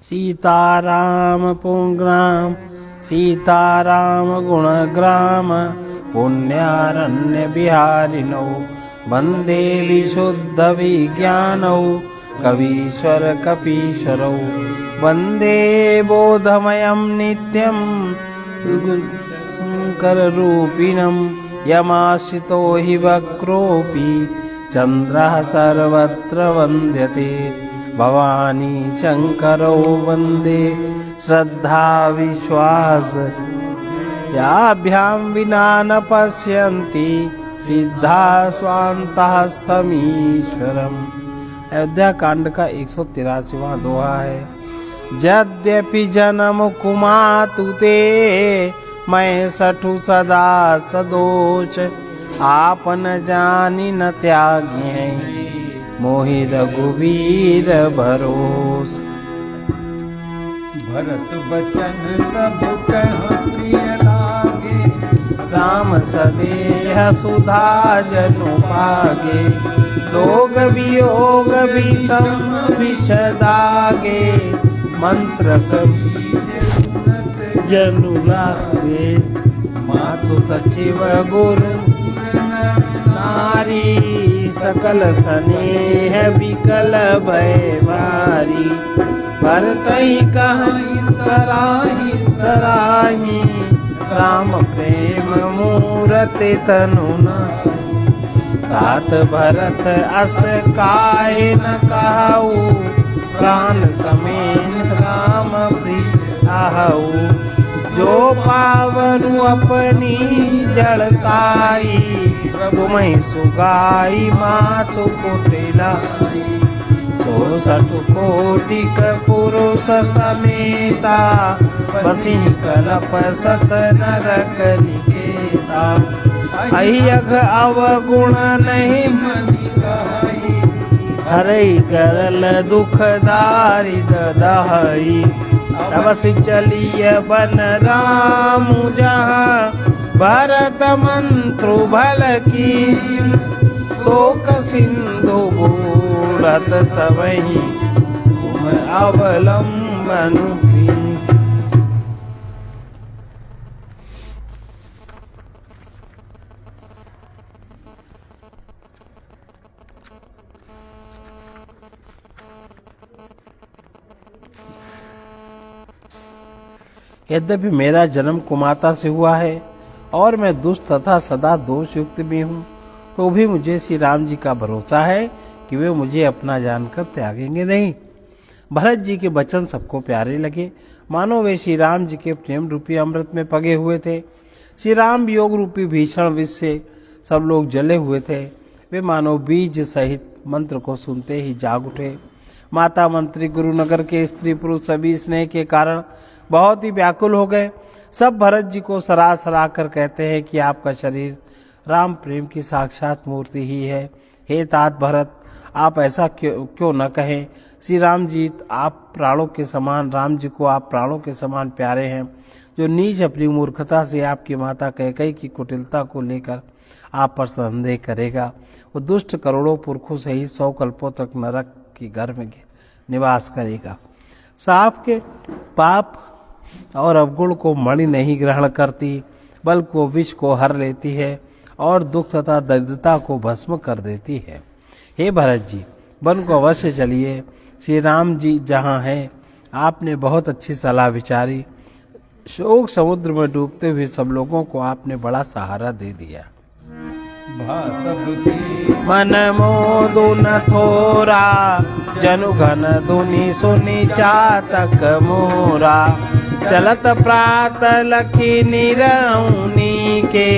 सीताराम पुण्यग्राम सीताराम गुणग्राम पुण्यारण्य विहारिणौ वन्दे विशुद्ध विज्ञानौ कवीश्वर कपीश्वरौ वन्दे बोधमयं नित्यं कररूपिणं यमाश्रितो हि वक्रोऽपि चन्द्रः सर्वत्र वन्द्यते भवानी शंकरौ वन्दे श्रद्धा विश्वास याभ्यां विना न पश्यन्ति सिद्धा स्वान्तस्तमीश्वरम्। अयोध्या कांड का 183वां दोहा है। यद्यपि जन्म कुमातु ते मैं सठु सदा सदोष आपन जानी न त्यागी मोहि रघुवीर भरोस। भरत बचन सब कह प्रिय लागे राम सदेह सुधा जनु पागे रोग वियोग विषम विषदागे मंत्र सभी जनु लागे मातु सचिव गुरु नारी सकल स्नेह विकल भय भारी भरतहि कहि सराहि सराहि राम प्रेम मूरति तनु तात भरत अस काहे न कहु प्राण समेत राम प्रिय आहु जो पावनु अपनी जड़ताई तुम्हें सुगाई मातु कुटिलाई 64 कोटिक पुरुष समेता बसी कलप सत नरक निकेता अयघ अवगुण नहीं मनि कहि हरई करल दुख दारिद दहई तबस चलिय बन राम जहाँ भरत मंत्रु भल की शोक सिंधु बूढ़त सबहि तुम अवलंबन यद्यपि मेरा जन्म कुमाता से हुआ है और मैं दुष्ट तथा सदा दोष युक्त भी हूँ, तो भी मुझे श्री राम जी का भरोसा है कि वे मुझे अपना जानकर त्यागेंगे नहीं। भरत जी के वचन सबको प्यारे लगे, मानो वे श्री राम जी के प्रेम रूपी अमृत में पगे हुए थे। श्री राम वियोग रूपी भीषण विष से सब लोग जले हुए थे। वे मानो बीज सहित मंत्र को सुनते ही जाग उठे। माता मंत्री गुरुनगर के स्त्री पुरुष सभी स्नेह के कारण बहुत ही व्याकुल हो गए। सब भरत जी को सराह सराह कर कहते हैं कि आपका शरीर राम प्रेम की साक्षात मूर्ति ही है। हे तात भरत, आप ऐसा क्यों न कहें। श्री राम जी आप प्राणों के समान, राम जी को आप प्राणों के समान प्यारे हैं। जो नीच अपनी मूर्खता से आपकी माता कैकेयी की कुटिलता को लेकर आप पर संदेह करेगा, वो दुष्ट करोड़ों पुरखों से ही 100 कल्पों तक नरक की घर में निवास करेगा। सांप के पाप और अवगुण को मणि नहीं ग्रहण करती, बल्कि वो विष को हर लेती है और दुख तथा दरिद्रता को भस्म कर देती है। हे भरत जी, वन को अवश्य चलिए। श्री राम जी जहाँ हैं, आपने बहुत अच्छी सलाह विचारी। शोक समुद्र में डूबते हुए सब लोगों को आपने बड़ा सहारा दे दिया। मन मोदु न थोरा, जनु घन धुनि सुनि चातक मोरा। चलत प्रात लखी निरौनी के,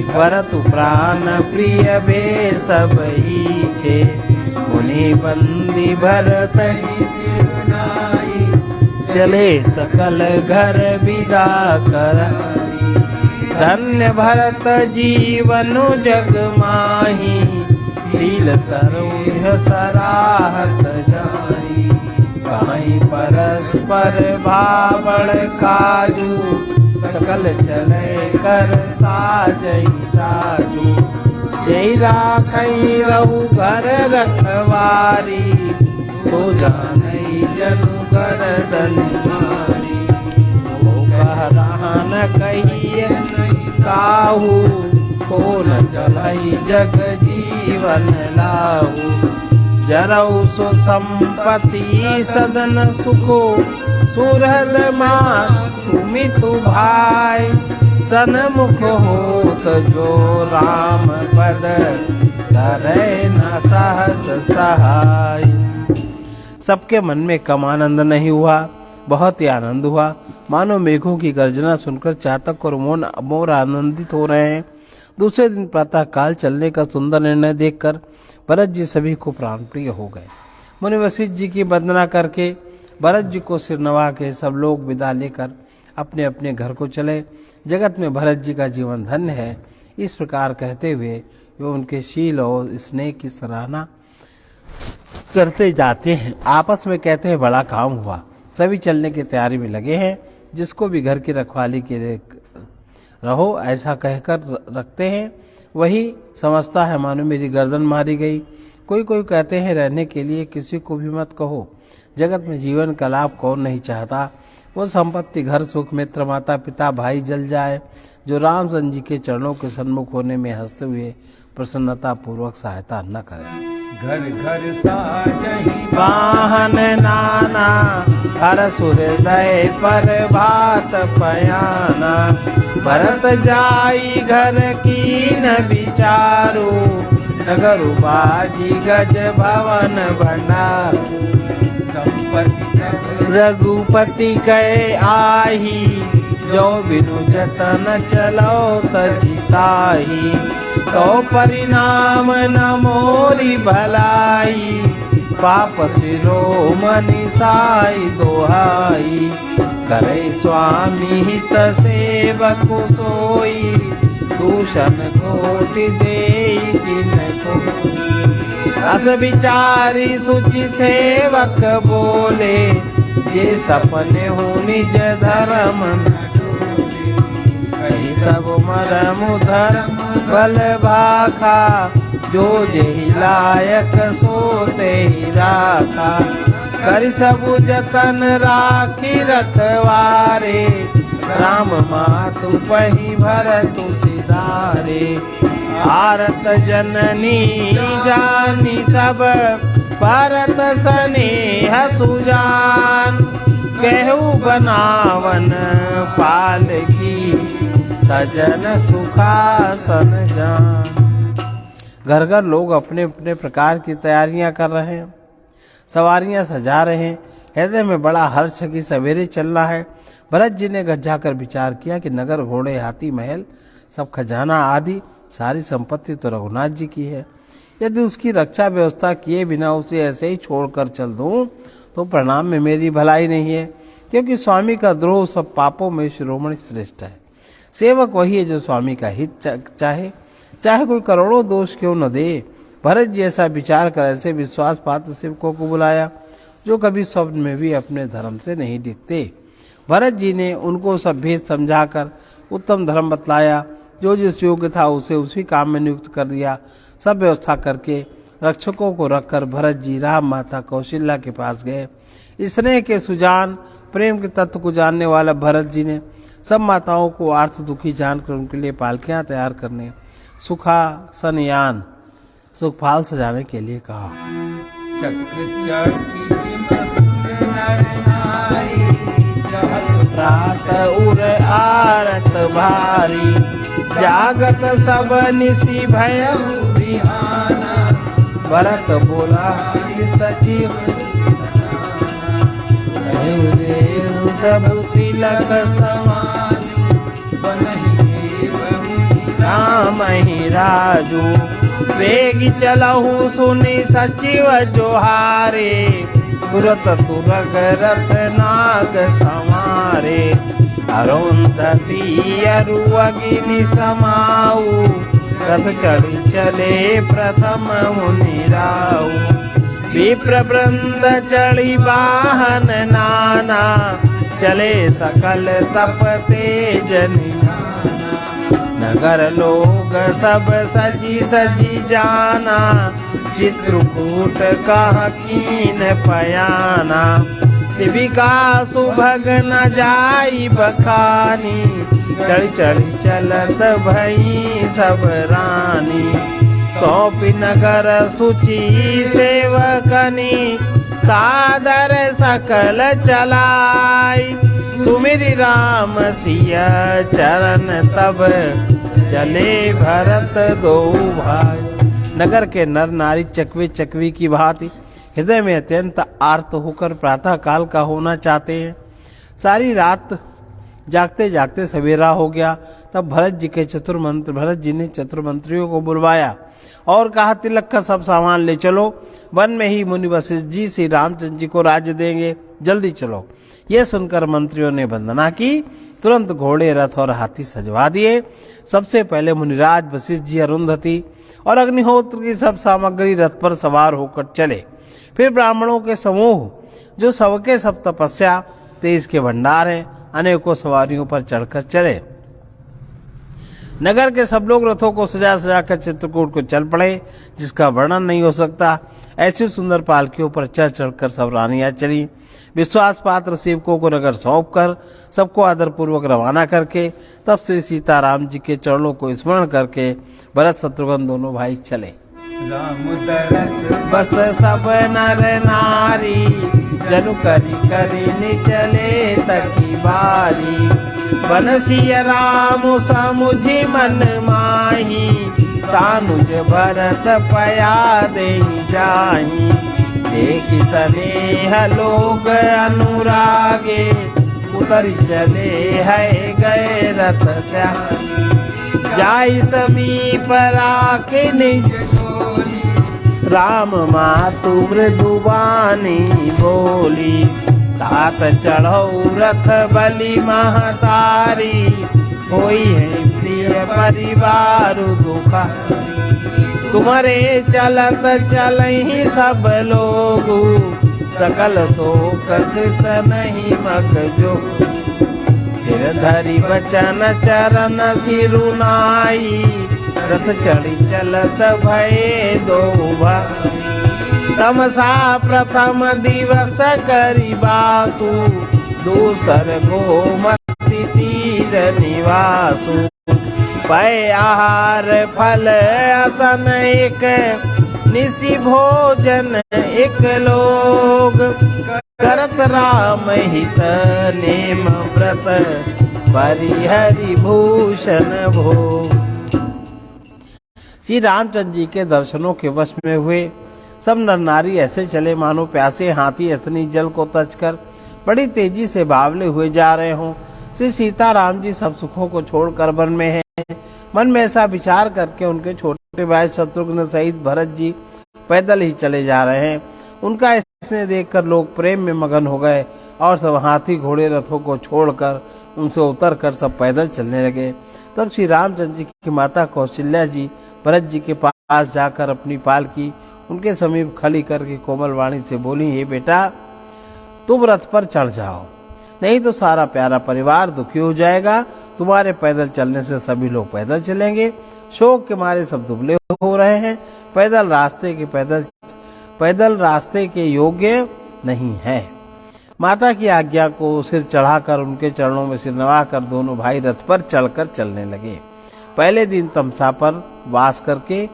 वरतु प्राण प्रिय भे सबई के। मुनि बंदी भरत चले सकल घर विदा कर। धन्य भरत जीवनु जग माही, शील सरोह सराहत जाई। काई परस्पर भावड़ काजू, सकल चले कर साजई साजू। जय राखई रहु घर रखवारी, सो जानई जनु घर बदन मारी। वो कह रहा न कहिए काहू, को न चलई जग जीवन लाहू। जरऊ सो संपत्ति सदन सुखो, सुहृद मान तुमि तु भाई। सन्मुख होत जो राम पद, करे न सहस सहाय। सबके मन में कम आनंद नहीं हुआ, बहुत ही आनंद हुआ। मानो मेघों की गर्जना सुनकर चातक और मोर आनंदित हो रहे हैं। दूसरे दिन प्रातः काल चलने का सुंदर निर्णय देखकर भरत जी सभी को प्राण प्रिय हो गए। मुनि वशिष्ठ जी की वंदना करके भरत जी को सिर नवा के सब लोग विदा लेकर अपने अपने घर को चले। जगत में भरत जी का जीवन धन्य है, इस प्रकार कहते हुए वे उनके शील और स्नेह की सराहना करते जाते हैं। आपस में कहते हैं बड़ा काम हुआ, सभी चलने की तैयारी में लगे हैं। जिसको भी घर की रखवाली के लिए रहो ऐसा कहकर रखते हैं, वही समझता है मानो मेरी गर्दन मारी गई। कोई कोई कहते हैं रहने के लिए किसी को भी मत कहो, जगत में जीवन का लाभ कौन नहीं चाहता। वो संपत्ति घर सुख मित्र माता पिता भाई जल जाए, जो रामचंद्र जी के चरणों के सन्मुख होने में हंसते हुए प्रसन्नता पूर्वक सहायता न करे। घर घर साजहि वाहन नाना, हर सुहृदय पर भात पयाना। भरत जाई घर की न विचारो, नगर बाजी गज भवन भंडारो। संपत्ति सब रघुपति कहे आही, जो बिनु जतन चलो तजिताही। तो परिणाम न मोरी भलाई, पाप शिरोमणि साई दोहाई। करे स्वामी हित सेवक सोई, दूषण कोटि देई तिनको। अस विचारी सुचि सेवक बोले, ये सपने हो निज धर्म न डोले। कही सब मरम धर्म बल भाखा, जो जेहि लायक सोते ही राखा। कर सब जतन राखी रखवारे, राम मातु पही भरतु सिधारे। भारत जननी जानी सब, भरत स्नेह सुजान। कहू बनावन पाल की, सजन सुखासन जान। घर घर लोग अपने अपने प्रकार की तैयारियां कर रहे हैं, सवारियां सजा रहे हैं। हृदय में बड़ा हर्ष की सवेरे चलना है। भरत जी ने घर जाकर विचार किया कि नगर घोड़े हाथी महल सब खजाना आदि सारी संपत्ति तो रघुनाथ जी की है। यदि उसकी रक्षा व्यवस्था किए बिना उसे ऐसे ही छोड़कर चल दूं तो परिणाम में मेरी भलाई नहीं है, क्योंकि स्वामी का द्रोह सब पापों में शिरोमणि श्रेष्ठ है। सेवक वही है जो स्वामी का हित चाहे, चाहे कोई करोड़ों दोष क्यों न दे। भरत जी ऐसा विचार कर ऐसे विश्वास पात्र सेवकों को बुलाया, जो कभी स्वप्न में भी अपने धर्म से नहीं डिगते। भरत जी ने उनको सब भेद समझाकर उत्तम धर्म बतलाया। जो जिस योग्य था उसे उसी काम में नियुक्त कर दिया। सब व्यवस्था करके रक्षकों को रखकर भरत जी राम माता कौशल्या के पास गए। स्नेह के सुजान प्रेम के तत्व को जानने वाला भरत जी ने सब माताओं को आर्थ दुखी जानकर उनके लिए पालकियां तैयार करने, सुखासनयान सुखपाल सजाने के लिए कहा। चक्र चकी मकुट नर नारी, चहत रात उर आरत भारी। जागत सब निसी भयउ बिहाना, भरत बोला सचिव प्रभु तिलक समान। राम ही राजू वेग चलहु सुनि सचिव जोहारे। तुरत तुरग रथ नाग समारे। अरुंधति अरु अग्नि समाऊ, रथ चढ़ी चले प्रथम मुनि राऊ। विप्र वृंद चढ़ी वाहन नाना, चले सकल तप तेज निधाना। नगर लोग सब सजी सजी जाना, चित्रकूट कह कीन पयाना। शिविका सुभग न जाई बखानी, चढ़ी चढ़ी चलत भई सब रानी। सौंपी नगर सुचि सेवकनी, सादर सकल चलाई। सुमिरि राम सिया चरण तब, चले भरत दो भाई। नगर के नर नारी चकवे चकवी की भांति हृदय में अत्यंत आर्त होकर प्रातः काल का होना चाहते हैं। सारी रात जागते जागते सवेरा हो गया। तब भरत जी ने चतुर्मंत्रियों को बुलवाया और कहा, तिलक का सब सामान ले चलो, वन में ही मुनि वशिष्ठ जी श्री रामचंद्र जी को राज्य देंगे, जल्दी चलो। यह सुनकर मंत्रियों ने वंदना की, तुरंत घोड़े रथ और हाथी सजवा दिए। सबसे पहले मुनिराज वशिष्ठ जी अरुंधति और अग्निहोत्र की सब सामग्री रथ पर सवार होकर चले। फिर ब्राह्मणों के समूह जो सबके सब तपस्या तेज के भंडार हैं, अनेकों सवारियों पर चढ़कर चले। नगर के सब लोग रथों को सजा सजा कर चित्रकूट को चल पड़े, जिसका वर्णन नहीं हो सकता। ऐसी सुंदर पालकियों पर चढ़ चढ़कर सब रानियां चली। विश्वास पात्र सेवकों को नगर सौंप कर सबको आदर पूर्वक रवाना करके तब श्री सीताराम जी के चरणों को स्मरण करके भरत शत्रुघ्न दोनों भाई चले। राम दरस बस सब नर नारी, जनु करी करी निचले तकी बारी। बनसिय राम समुझि मन माही, सानुज भरत पया देहि जाहि। देखि सनेह लोग अनुरागे, उतरि चले है गए रथ त्यागी। जाई समीप राखे निज डोली, राम मातु मृदुबानी बोली। तात चढ़ौ रथ बलि महतारी, होई है प्रिय परिवार दुखारी। तुम्हारे चलत चलहि सब लोगु, सकल शोकत सनहि मग जो। सिर धरि बचन चरण सिरुनाई, रथ चढ़ी चलत भये दो भाई। तमसा प्रथम दिवस करि बासु, दूसर गोमति तीर निवासु। पय आहार फल असन एक, निशि भोजन एक लोग। करत राम हित नेम व्रत, परिहरि भूषण भोग। श्री रामचंद्र जी के दर्शनों के वश में हुए सब नर नारी ऐसे चले मानो प्यासे हाथी इतनी जल को तजकर बड़ी तेजी से बावले हुए जा रहे हों। श्री सीताराम जी सब सुखों को छोड़कर वन में हैं। मन में ऐसा विचार करके उनके छोटे भाई शत्रुघ्न सहित भरत जी पैदल ही चले जा रहे हैं। उनका इसने देखकर लोग प्रेम में मगन हो गए और सब हाथी घोड़े रथों को छोड़कर उनसे उतरकर सब पैदल चलने लगे। तब श्री रामचंद्र जी की माता कौशल्या जी भरत जी के पास जाकर अपनी पालकी उनके समीप खड़ी करके कोमल वाणी से बोली, हे बेटा, तुम रथ पर चढ़ जाओ, नहीं तो सारा प्यारा परिवार दुखी हो जाएगा। तुम्हारे पैदल चलने से सभी लोग पैदल चलेंगे। शोक के मारे सब दुबले हो रहे हैं। पैदल रास्ते के योग्य नहीं है। माता की आज्ञा को सिर चढ़ाकर उनके चरणों में सिर नवाकर दोनों भाई रथ पर चढ़कर चलने लगे। पहले दिन तमसा पर वास करके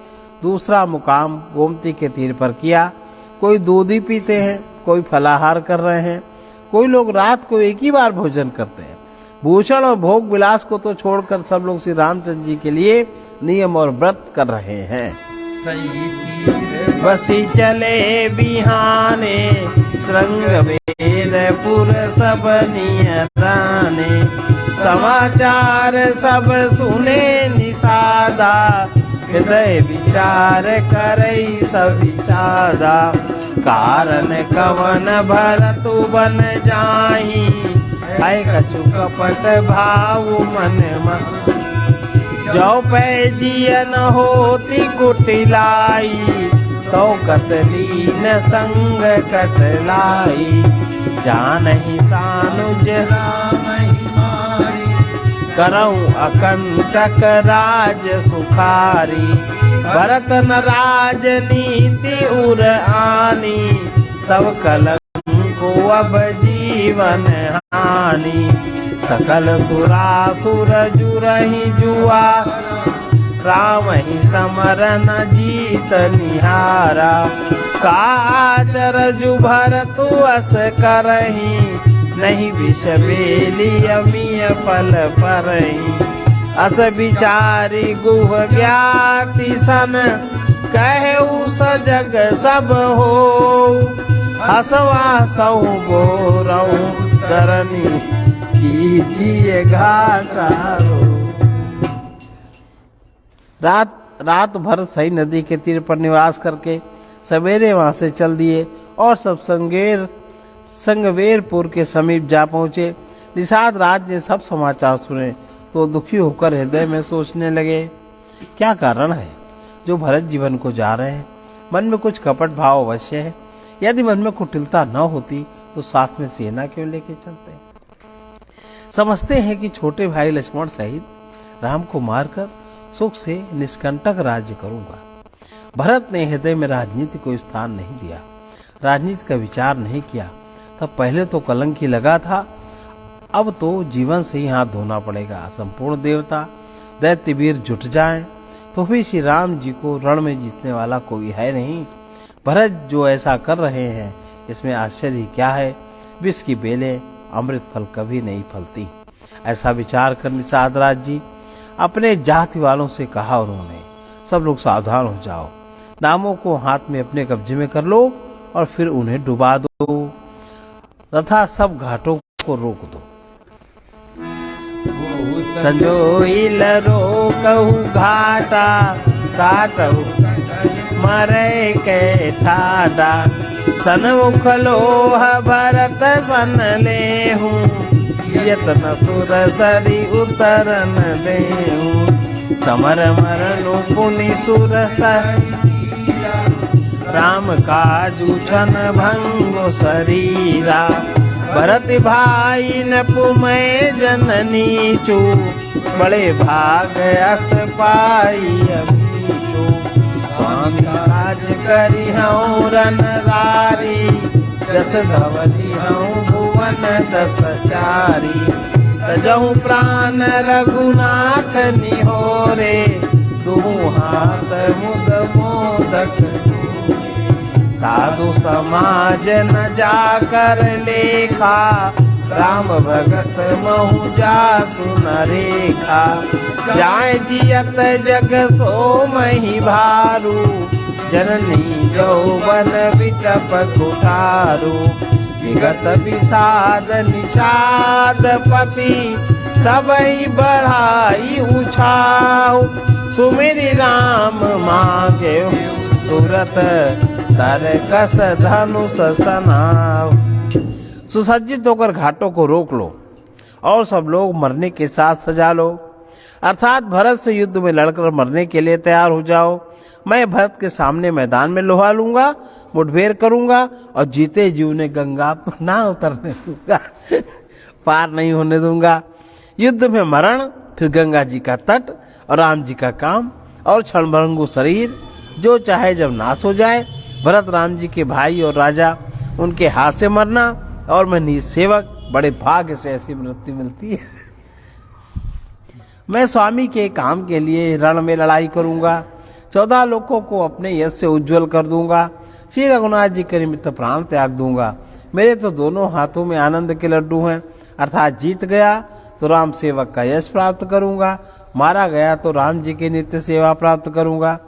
दूसरा मुकाम गोमती के तीर पर किया। कोई दूध ही पीते हैं, कोई फलाहार कर रहे हैं, कोई लोग रात को एक ही बार भोजन करते हैं। भूषण और भोग विलास को तो छोड़कर सब लोग श्री रामचंद्र जी के लिए नियम और व्रत कर रहे हैं। सही तीर बसी चले बिहाने, श्रृंगवेरपुर सब नियताने। समाचार सब सुने निषादा, हृदय विचार करई सब विषादा। कारण कवन भरतु बन जाहि, है कछु कपट भाव मन माहि। जो पै जियन होती कुटिलाई, तो कतलीन संग कटलाई। जानहि सानुज राम ही मारी, करऊं अकंटक राज सुखारी। भरत न राजनीति उर आनी, तब कलंक को अब जी जीवन हानि। सकल सुरासुर जुरहि जुआ, राम ही समरन जीत निहारा। काचर जुभर तु अस करही, नहीं विष बेली अमीय पल परही। अस विचारी गुह ज्ञाति सन, कहु सजग सब हो। हसवा सौ बोरऊ तरनी, कीजिए घाटा रो। रात भर सही नदी के तीर पर निवास करके सवेरे वहां से चल दिए और सब संगवेरपुर के समीप जा पहुंचे। निषाद राज ने सब समाचार सुने तो दुखी होकर हृदय में सोचने लगे, क्या कारण है जो भरत जीवन को जा रहे हैं। मन में कुछ कपट भाव अवश्य है। यदि मन में कुटिलता न होती तो साथ में सेना क्यों लेके चलते। समझते हैं कि छोटे भाई लक्ष्मण सहित राम को मारकर सुख से निष्कंटक राज्य करूंगा। भरत ने हृदय में राजनीति को स्थान नहीं दिया, राजनीति का विचार नहीं किया। तब पहले तो कलंक ही लगा था, अब तो जीवन से ही हाथ धोना पड़ेगा। संपूर्ण देवता दैत्य वीर जुट जाएं तो भी श्री राम जी को रण में जीतने वाला कोई है नहीं। भरत जो ऐसा कर रहे हैं इसमें आश्चर्य क्या है। विष की बेलें अमृत फल कभी नहीं फलती। ऐसा विचार कर निषाद राज जी अपने जाति वालों से कहा उन्होंने, सब लोग सावधान हो जाओ, नामों को हाथ में अपने कब्जे में कर लो और फिर उन्हें डुबा दो तथा सब घाटों को रोक दो। संजोइल रोकहु घाटा, काटहु मरे के ठाडा। सन्मुख लोह भरत सन लेहू, यत्न सुर सरी उतरन देहू। समर मरनु पुनि सुर राम काजू छन भंगो शरीरा। भरत भाई न पुमय जननी चू, बड़े भाग अस पाई अमीचू। स्वामी राज करी हूँ रन रारी, दस धवली हूँ भुवन दस चारी। तजहु प्राण रघुनाथ निहोरे, दुहु हाथ मुद मोदक साधु समाज न जाकर लेखा। राम भगत महु जासु न रेखा। जाय जियत जग सो मही भारू, जननी जौवन विटप कुठारू। विगत विषाद निषाद पति, सबई बढ़ाई उछाऊ। सुमिरि राम मांगे तुरत, तरकस धनुष सनाव। सुसज्जित होकर घाटों को रोक लो और सब लोग मरने के साथ सजा लो, अर्थात भरत से युद्ध में लड़कर मरने के लिए तैयार हो जाओ। मैं भरत के सामने मैदान में लोहा लूंगा, मुठभेड़ करूंगा और जीते जीव ने गंगा ना उतरने दूंगा, पार नहीं होने दूंगा। युद्ध में मरण, फिर गंगा जी का तट और राम जी का काम और क्षणभंगु शरीर, जो चाहे जब नाश हो जाए। भरत राम जी के भाई और राजा, उनके हाथ से मरना और मैं निज सेवक, बड़े भाग्य से ऐसी मृत्यु मिलती है। मैं स्वामी के काम के लिए रण में लड़ाई करूंगा, 14 लोगों को अपने यश से उज्जवल कर दूंगा। श्री रघुनाथ जी के निमित्त प्राण त्याग दूंगा। मेरे तो दोनों हाथों में आनंद के लड्डू हैं, अर्थात जीत गया तो राम सेवक का यश प्राप्त करूंगा, मारा गया तो राम जी की नित्य सेवा प्राप्त करूंगा।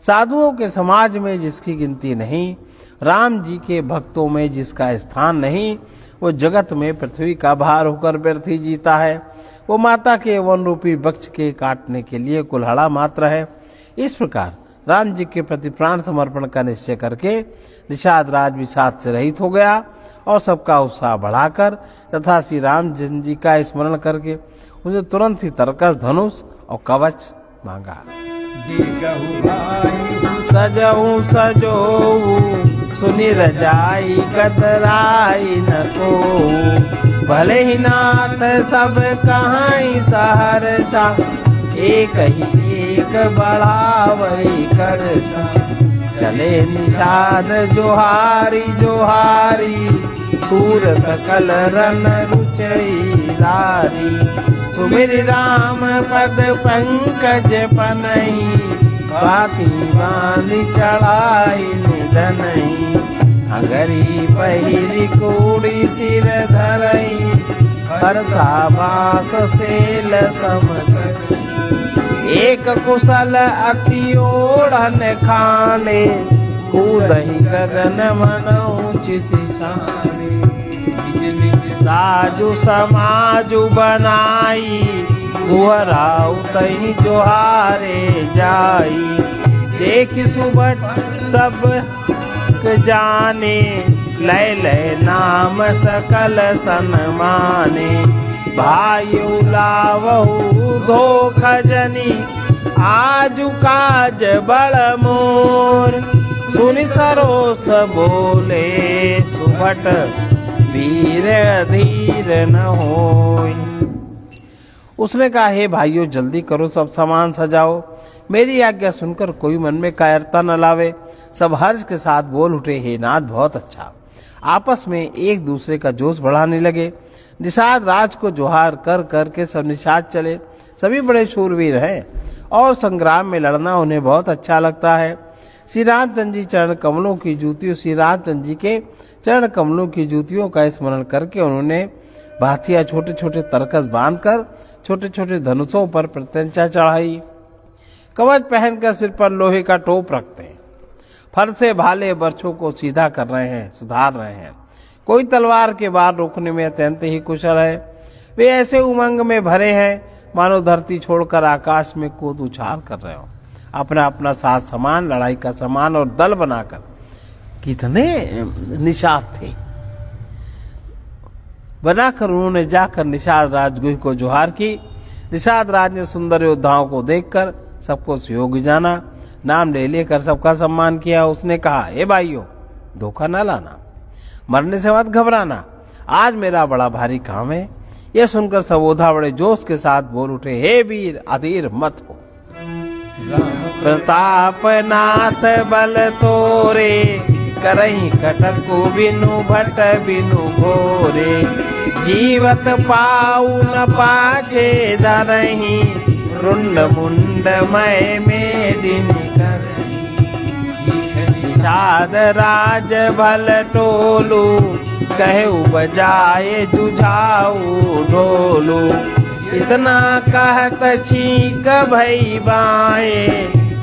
साधुओं के समाज में जिसकी गिनती नहीं, राम जी के भक्तों में जिसका स्थान नहीं, वो जगत में पृथ्वी का भार होकर व्यर्थ ही जीता है। वो माता के वन रूपी वृक्ष के काटने के लिए कुल्हाड़ा मात्र है। इस प्रकार राम जी के प्रति प्राण समर्पण का निश्चय करके निषाद राज विषाद से रहित हो गया और सबका उत्साह बढ़ाकर तथा श्री राम जी का स्मरण करके उन्हें तुरंत ही तरकस, धनुष और कवच मांगा। सजऊ सजोऊ सुनि रजाई, कतराई न को। भले ही नाथ सब कहाई सहरसा, एक ही एक बढ़ावई करता। चले निषाद जोहारी जोहारी, सूर सकल रन रुचई रारी। सुमिर राम पद पंकज पनई, भांति बांधि चढ़ाई निधनई। अंगरी पहिरी कोड़ी सिर धरई, परसा बांस सेल समकर। एक कुशल अति ओढ़न खाने, कूदहि गगन मन उचित छाने। साजु समाजु बनाई, कुहराउ तहि जोहारे जाई। देख सुबट सब जाने, लय लय नाम सकल सन्माने। भाई लावहु धोख जनी, आजु काज बड़ मोर। सुनि सरोस बोले सुभट, वीर अधीर न होय। उसने कहा, हे भाइयों जल्दी करो, सब सामान सजाओ। मेरी आज्ञा सुनकर कोई मन में कायरता न लावे। सब हर्ष के साथ बोल उठे, हे नाथ बहुत अच्छा। आपस में एक दूसरे का जोश बढ़ाने लगे। निषाद राज को जोहार कर कर के सब निषाद चले। सभी बड़े शूरवीर हैं और संग्राम में लड़ना उन्हें बहुत अच्छा लगता है। श्री रामचंद्र जी चरण कमलों की जूतियों श्री रामचंद्र जी के चरण कमलों की जूतियों का स्मरण करके उन्होंने भाथिया छोटे छोटे तरकस बांधकर छोटे छोटे धनुषों पर प्रत्यंचा चढ़ाई। कवच पहनकर सिर पर लोहे का टोप रखते हैं। फरसे भाले बर्छों को सीधा कर रहे हैं, सुधार रहे हैं। कोई तलवार के वार रोकने में अत्यंत ही कुशल है। वे ऐसे उमंग में भरे हैं मानो धरती छोड़कर आकाश में कूद उछाल कर रहे हो। अपना अपना साथ समान, लड़ाई का समान और दल बनाकर कितने निषाद थे। बनाकर उन्होंने जाकर निषाद राजगुह को जोहार की। निषाद राज ने सुंदर योद्धाओं को देखकर सबको सहयोग जाना, नाम ले लेकर सबका सम्मान किया। उसने कहा, हे भाइयों धोखा न लाना, मरने से मत घबराना, आज मेरा बड़ा भारी काम है। यह सुनकर सबोधा बड़े जोश के साथ बोल उठे, हे वीर अधीर मत हो। प्रताप नाथ बल तोरे, करही कटक को बिनु भट बिनु घोरे। जीवत पाऊ न पाछे धरही, रुंड मुंड मय में दिन करही। निषाद राज भल टोलू, कहु बजाए जुझाऊ ढोलू। इतना कहत छीक भई बाए,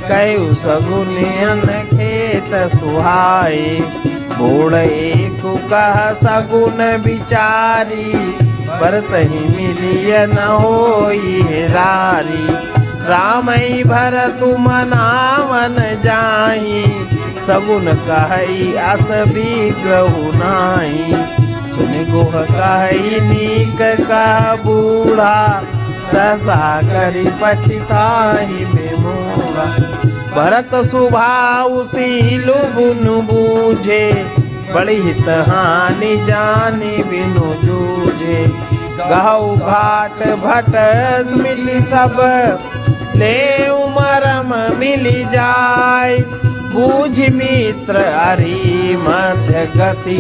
कहु सगुन अन खेत सुहाए। बूढ़ एक कह सगुन विचारी, बरतहि मिलिय न होई हेरारी। रामई भरतु मनावन जाही, सगुन कहई अस विग्रहु नाही। सुन गोह कहई नीक कह बूढ़ा, सहसा करी पछताहि बेमूढ़ा। भरत सुभाऊ सीलु बुनु बूझे, बड़ी हित हानि जानी बिनु जूझे। गहु घाट भट मिली सब, ले उमरम मिली जाय। बूझ मित्र हरि मध्य गति,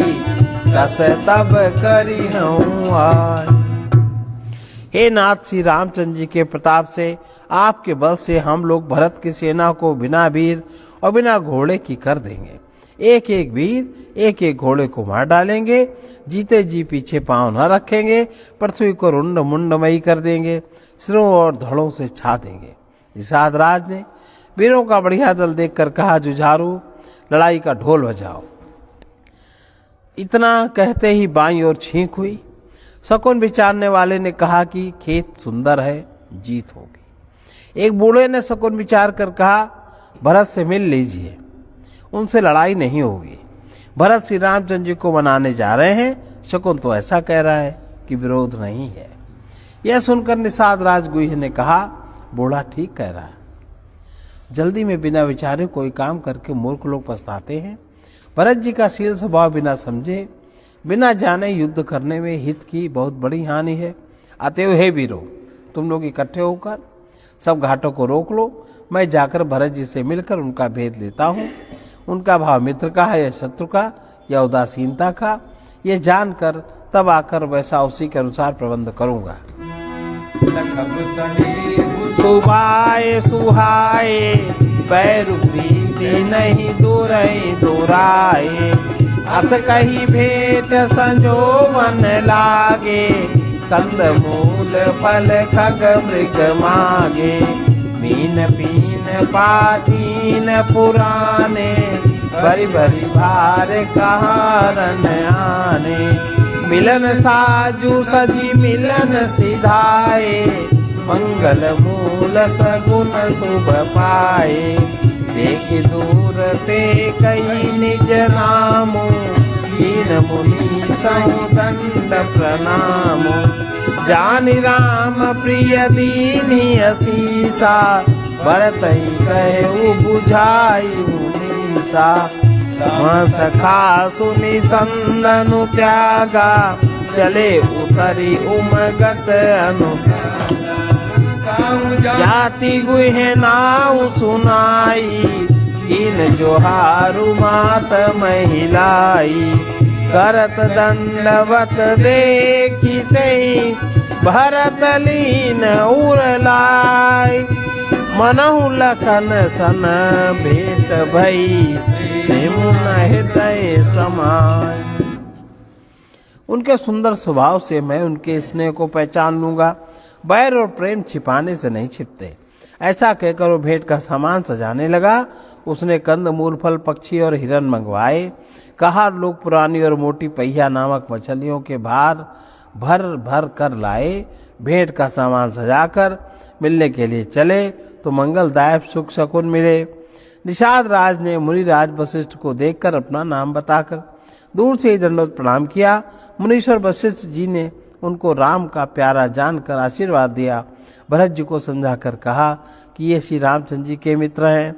दस तब करी हूँ आय। हे नाथ श्री रामचंद्र जी के प्रताप से, आपके बल से हम लोग भरत की सेना को बिना वीर और बिना घोड़े की कर देंगे। एक एक वीर एक एक घोड़े को मार डालेंगे। जीते जी पीछे पांव न रखेंगे। पृथ्वी को रुंड मुंडमयी कर देंगे। सिरों और धड़ों से छा देंगे। निषाद राज ने वीरों का बढ़िया दल देखकर कहा, जुझारू लड़ाई का ढोल बजाओ। इतना कहते ही बाईं ओर छींक हुई। शकुन विचारने वाले ने कहा कि खेत सुंदर है, जीत होगी। एक बूढ़े ने शकुन विचार कर कहा, भरत से मिल लीजिए, उनसे लड़ाई नहीं होगी। भरत श्री रामचंद्र जी को मनाने जा रहे हैं। शकुन तो ऐसा कह रहा है कि विरोध नहीं है। यह सुनकर निषाद राजगुह ने कहा, बूढ़ा ठीक कह रहा है। जल्दी में बिना विचारे कोई काम करके मूर्ख लोग पछताते हैं। भरत जी का शील स्वभाव बिना समझे, बिना जाने युद्ध करने में हित की बहुत बड़ी हानि है। अतएव हे वीरों, तुम लोग इकट्ठे होकर सब घाटों को रोक लो। मैं जाकर भरत जी से मिलकर उनका भेद लेता हूँ। उनका भाव मित्र का है या शत्रु का या उदासीनता का, ये जानकर तब आकर वैसा उसी के अनुसार प्रबंध करूंगा। लखब सनेहु सुभाए सुहाए पैरु प्रीति नहीं दूरई दूराए, अस कही भेंट संजोवन लागे, कंद मूल फल खग मृग मागे, मीन पीन पातीन पुराने, बरी बरी भार कहारन आने, मिलन साजु सजी मिलन सिधाए, मंगल मूल सगुन शुभ पाए, देख दूर ते कई निज नामो, दीन मुनि समुदंड प्रणामो, जानि राम प्रिय दीनी असीसा, भरतहि कहु बुझायु मीसा, सखा सुनि संदनु त्यागा, चले उतरी उमगत अनु, जाति गुहे नाउ सुनाई, कीन जोहारु मात महिलाई, करत दंडवत देखिते, भरत लीन उरलाई, मनहु लखन सन भेंट भई, प्रेम हृदय समाय। उनके सुंदर स्वभाव से मैं उनके स्नेह को पहचान लूंगा, बैर और प्रेम छिपाने से नहीं छिपते। ऐसा कहकर वो भेंट का सामान सजाने लगा। उसने कंद मूल फल पक्षी और हिरन मंगवाए। कहा लोग पुरानी और मोटी पहिया नामक मछलियों के भार भर भर कर लाए। भेंट का सामान सजाकर मिलने के लिए चले तो मंगलदायक सुख शकुन मिले। निषाद राज ने मुनिराज वशिष्ठ को देखकर अपना नाम बताकर दूर से ही दंडवत प्रणाम किया। मुनीश्वर वशिष्ठ जी ने उनको राम का प्यारा जानकर आशीर्वाद दिया। भरत जी को समझाकर कहा कि ये श्री रामचंद्र जी के मित्र हैं,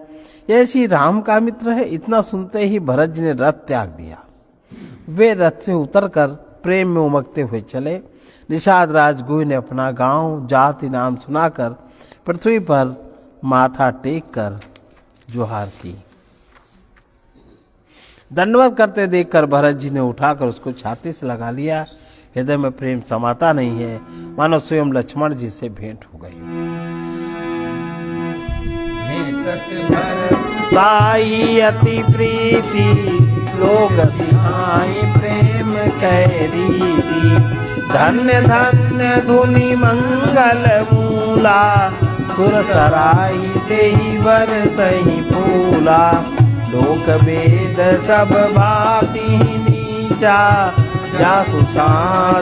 ये श्री राम का मित्र है। इतना सुनते ही भरत जी ने रथ त्याग दिया। वे रथ से उतरकर प्रेम में उमगते हुए चले। निषाद राजगुह ने अपना गांव जाति नाम सुनाकर पृथ्वी पर माथा टेक कर जोहार की। दंडवत करते देखकर भरत जी ने उठाकर उसको छाती से लगा लिया। हृदय में प्रेम समाता नहीं है, मानो स्वयं लक्ष्मण जी से भेंट हो गई। ताई अति प्रीति लोग सिहाई प्रेम कैरीति। धन्य धन्य धुनि मंगल मूला सुर सराई तेहि वर सही फूला। लोक वेद सब भांति नीचा जासु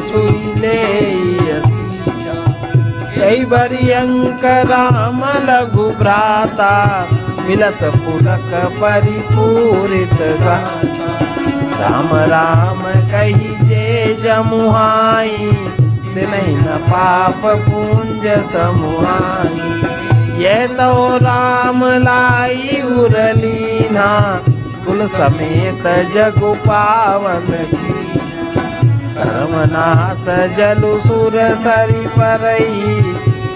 छुई ले कई बरी अंक राम लघु भ्राता। मिलत पुलक परिपूरित गाता। राम राम कही जे जमुहाई तिन्हि न पाप पुंज समुहाई। ये तो राम लाई उरलीना कुल समेत जगु पावन की। कर्मनाश जलु सुर सरि परई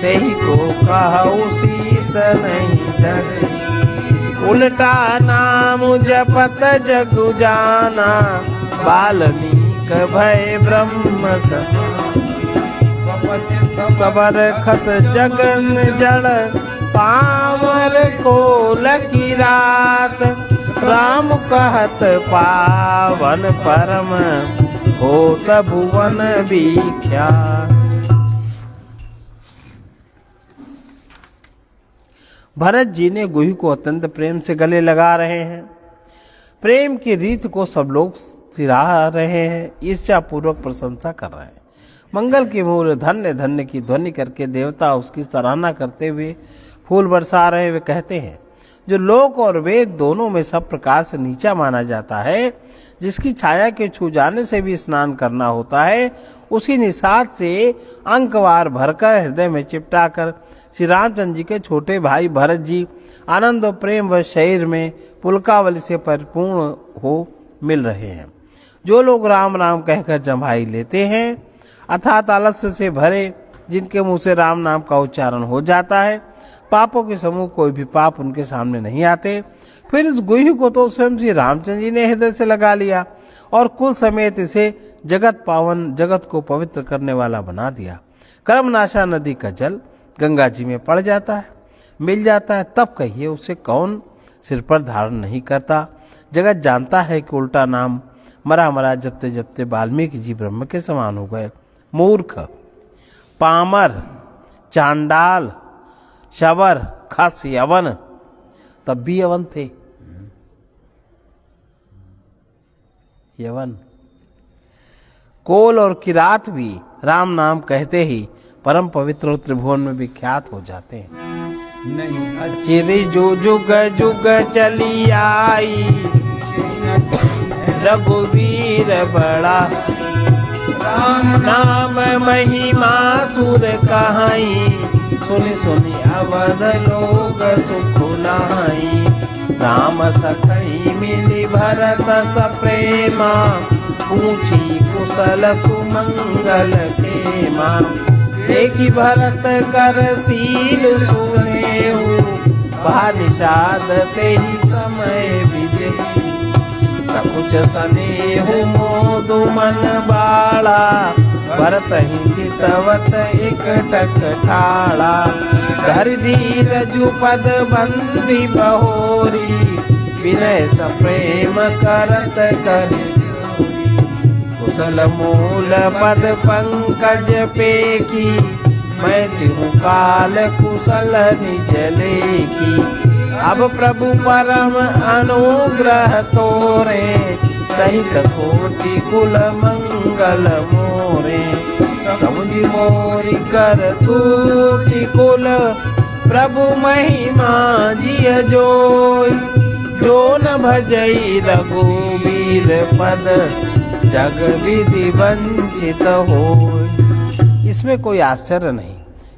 तेहि को कहु शीस नहीं धरई। उल्टा नाम जपत जगु जाना वाल्मीक भय ब्रह्म सबर खस जगन जड़ पामर को लकी रात। राम कहत पावन परम होत भुवन विख्यात। भरत जी ने गुही को अत्यंत प्रेम से गले लगा रहे हैं। प्रेम की रीत को सब लोग सिराह रहे हैं, ईर्ष्या पूर्वक प्रशंसा कर रहे हैं। मंगल के मूल धन्य धन्य की ध्वनि करके देवता उसकी सराहना करते हुए फूल बरसा रहे। वे कहते हैं जो लोक और वेद दोनों में सब प्रकार से नीचा माना जाता है, जिसकी छाया के छू जाने से भी स्नान करना होता है, उसी निषाद से अंकवार भरकर हृदय में चिपटाकर श्री रामचंद्र जी के छोटे भाई भरत जी आनंद और प्रेम व शरीर में पुलकावली से परिपूर्ण हो मिल रहे हैं। जो लोग राम राम कहकर जम्हाई लेते हैं अर्थात आलस्य से भरे, जिनके मुंह से राम नाम का उच्चारण हो जाता है, पापों के समूह कोई भी पाप उनके सामने नहीं आते। फिर इस गुही को तो स्वयं श्री रामचंद्र जी ने हृदय से लगा लिया और कुल समेत इसे जगत पावन, जगत को पवित्र करने वाला बना दिया। कर्मनाशा नदी का जल गंगा जी में पड़ जाता है, मिल जाता है, तब कहिए उसे कौन सिर पर धारण नहीं करता। जगत जानता है कि उल्टा नाम मरा मरा जपते जपते वाल्मीकि जी ब्रह्म के समान हो गए। मूर्ख, पामर, चांडाल, शबर, खस, यवन, तब भी यवन थे। यवन, कोल और किरात भी राम नाम कहते ही परम पवित्र और त्रिभुवन में विख्यात हो जाते हैं। नहीं चिरि जो जुग जुग चली आई, रघुवीर बड़ा, राम नाम महिमा सुर कहाई, सुनि सुनि अवध लोग सुख नाई। राम सखई मिली भरत सप्रेमा, पूछी कुशल सुमंगल खेमा। देखी भरत कर सील सुनेहु, निषाद ते ही समय विदे। सकुच स्नेहु मोदु मन बाला, भरत ही चितवत एकटक ठाड़ा। धरि धीरजु पद बंदी बहोरी, विनय सप्रेम करत करि जोरी। कुशल मूल पद पंकज पेकी, मैं तिहु काल कुशल निज लेकी। अब प्रभु परम अनुग्रह तोरे, सहित कोटि कुल मंगल मोरे। समुझ मोरि कर तूति कुल, प्रभु महिमा जिय जोई। जो न भजई रघुवीर पद, जग विधि वंचित होय। इसमें कोई आश्चर्य नहीं,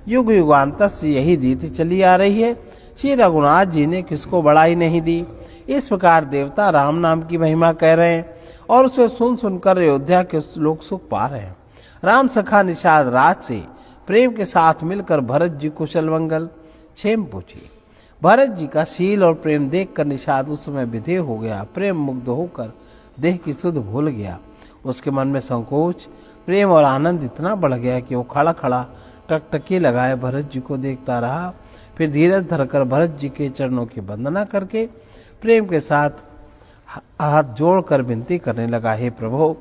युग युगांतर से यही रीति चली आ रही है। श्री रघुनाथ जी ने किसको बड़ाई नहीं दी। इस प्रकार देवता राम नाम की महिमा कह रहे हैं और उसे सुन सुनकर अयोध्या के लोग सुख पा रहे हैं। राम सखा निषाद राज से प्रेम के साथ मिलकर भरत जी कुशल मंगल क्षेम पूछी। भरत जी का शील और प्रेम देखकर निषाद उस समय विधेय हो गया, प्रेम मुग्ध होकर देह की सुध भूल गया। उसके मन में संकोच, प्रेम और आनंद इतना बढ़ गया कि वो खड़ा खड़ा टकटकी लगाए भरत जी को देखता रहा। फिर धीरज धरकर भरत जी के चरणों की वंदना करके प्रेम के साथ हाथ जोड़कर विनती करने लगा, हे प्रभु,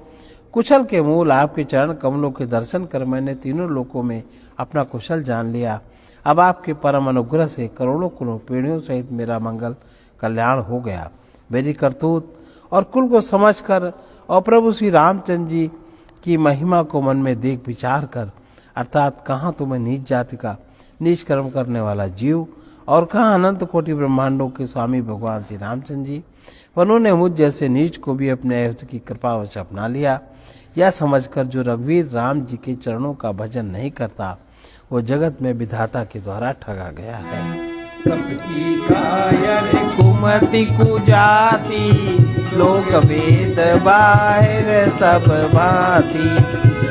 कुशल के मूल आपके चरण कमलों के दर्शन कर मैंने तीनों लोकों में अपना कुशल जान लिया। अब आपके परम अनुग्रह से करोड़ों कुलों पीढ़ियों सहित मेरा मंगल कल्याण हो गया। मेरी करतूत और कुल को समझकर और प्रभु श्री रामचंद्र जी की महिमा को मन में देख विचार कर, अर्थात कहाँ तुम्हें नीच जाति का नीच कर्म करने वाला जीव और कहाँ अनंत कोटि ब्रह्मांडों के स्वामी भगवान श्री रामचंद्र जी, उन्होंने मुझ जैसे नीच को भी अपने अयुत की कृपावश अपना लिया। यह समझकर जो रघुवीर राम जी के चरणों का भजन नहीं करता, वो जगत में विधाता के द्वारा ठगा गया है। कपटी कायर कुमति कुजाति, लोक वेद बाहिर सब भांति।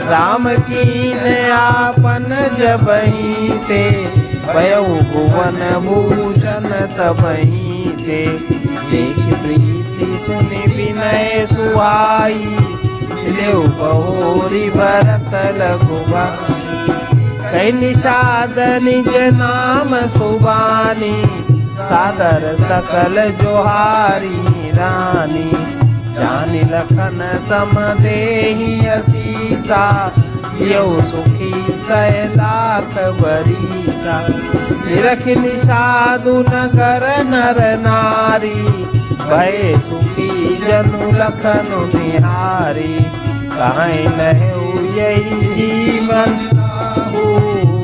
राम कीन्ह आपन जबहि ते, भयउ भुवन भूषण तबहि ते। देख प्रीति सुनि विनय सुहाई, लेउ बहोरी भरत लघुबाई। कई निषाद निज नाम सुबानी, सादर सकल जोहारी रानी। जानि लखन सम देहि असीसा, जियउ सुखी सय लाख बरीसा। निरख निषादु नगर नर नारी, भय सुखी जनु लखनु निहारी। कहीं लहु यही जीवन,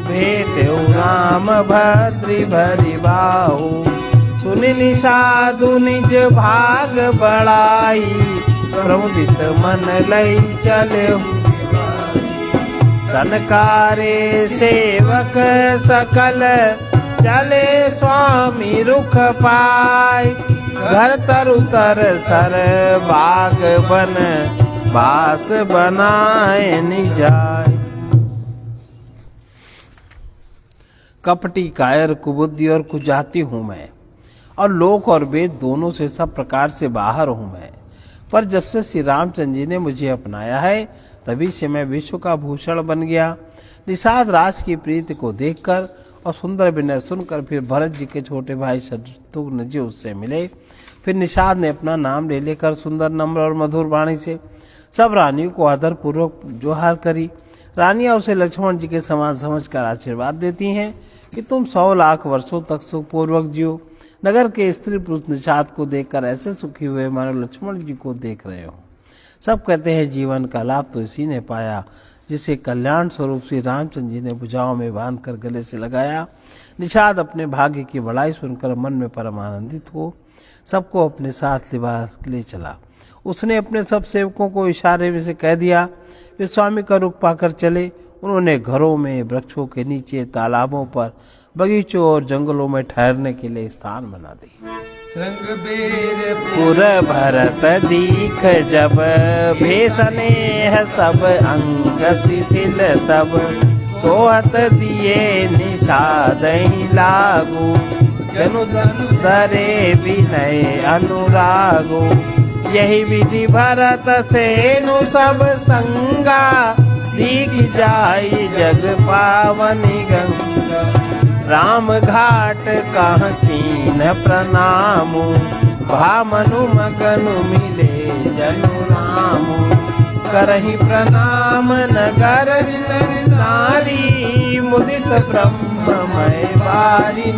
भेट राम भद्रि भरि बाहु। सुनि निषादु निज भाग बड़ाई, प्रमुदित मन लई चलहु। सनकारे सेवक सकल, चले स्वामी रुख पाय। घर तरु तर सर बाग बन, बास बनाए निजाय। कपटी, कायर, कुबुद्धि और कुजाति हूँ मैं, और लोक और वेद दोनों से सब प्रकार से बाहर हूँ मैं। पर जब से श्री रामचंद्र जी ने मुझे अपनाया है तभी से मैं विश्व का भूषण बन गया। निषाद राज की प्रीति को देखकर और सुंदर विनय सुनकर फिर भरत जी के छोटे भाई शत्रुघ्न जी उससे मिले। फिर निषाद ने अपना नाम ले लेकर सुंदर नम्र और मधुर वाणी से सब रानियों को आदर पूर्वक जोहार करी। रानियां उसे लक्ष्मण जी के समान समझकर आशीर्वाद देती हैं कि तुम 100 लाख वर्षों तक सुखपूर्वक जियो। नगर के स्त्री पुरुष निषाद को देखकर ऐसे सुखी हुए मानो लक्ष्मण जी को देख रहे हो। सब कहते हैं जीवन का लाभ तो इसी ने पाया जिसे कल्याण स्वरूप श्री रामचंद्र जी ने भुजाओं में बांधकर गले से लगाया। निषाद अपने भाग्य की बड़ाई सुनकर मन में परम आनंदित हो सबको अपने साथ ले चला। उसने अपने सब सेवकों को इशारे में से कह दिया वे स्वामी का रुख पाकर चले। उन्होंने घरों में, वृक्षों के नीचे, तालाबों पर, बगीचों और जंगलों में ठहरने के लिए स्थान बना दिए। पुर भरत दीख जब भेषनेह सब अंग शिथिल तब सोहत दिए निषाद लागू जनु दरे विनय अनुरागो यही विधि भरत सेनु सब संगा दीख जाई जग पावनी गंगा राम घाट कह कीन प्रणामु भामनु मगनु मिले जनु रामु करहि प्रणाम नगर नारी मुदित ब्रह्ममय बारी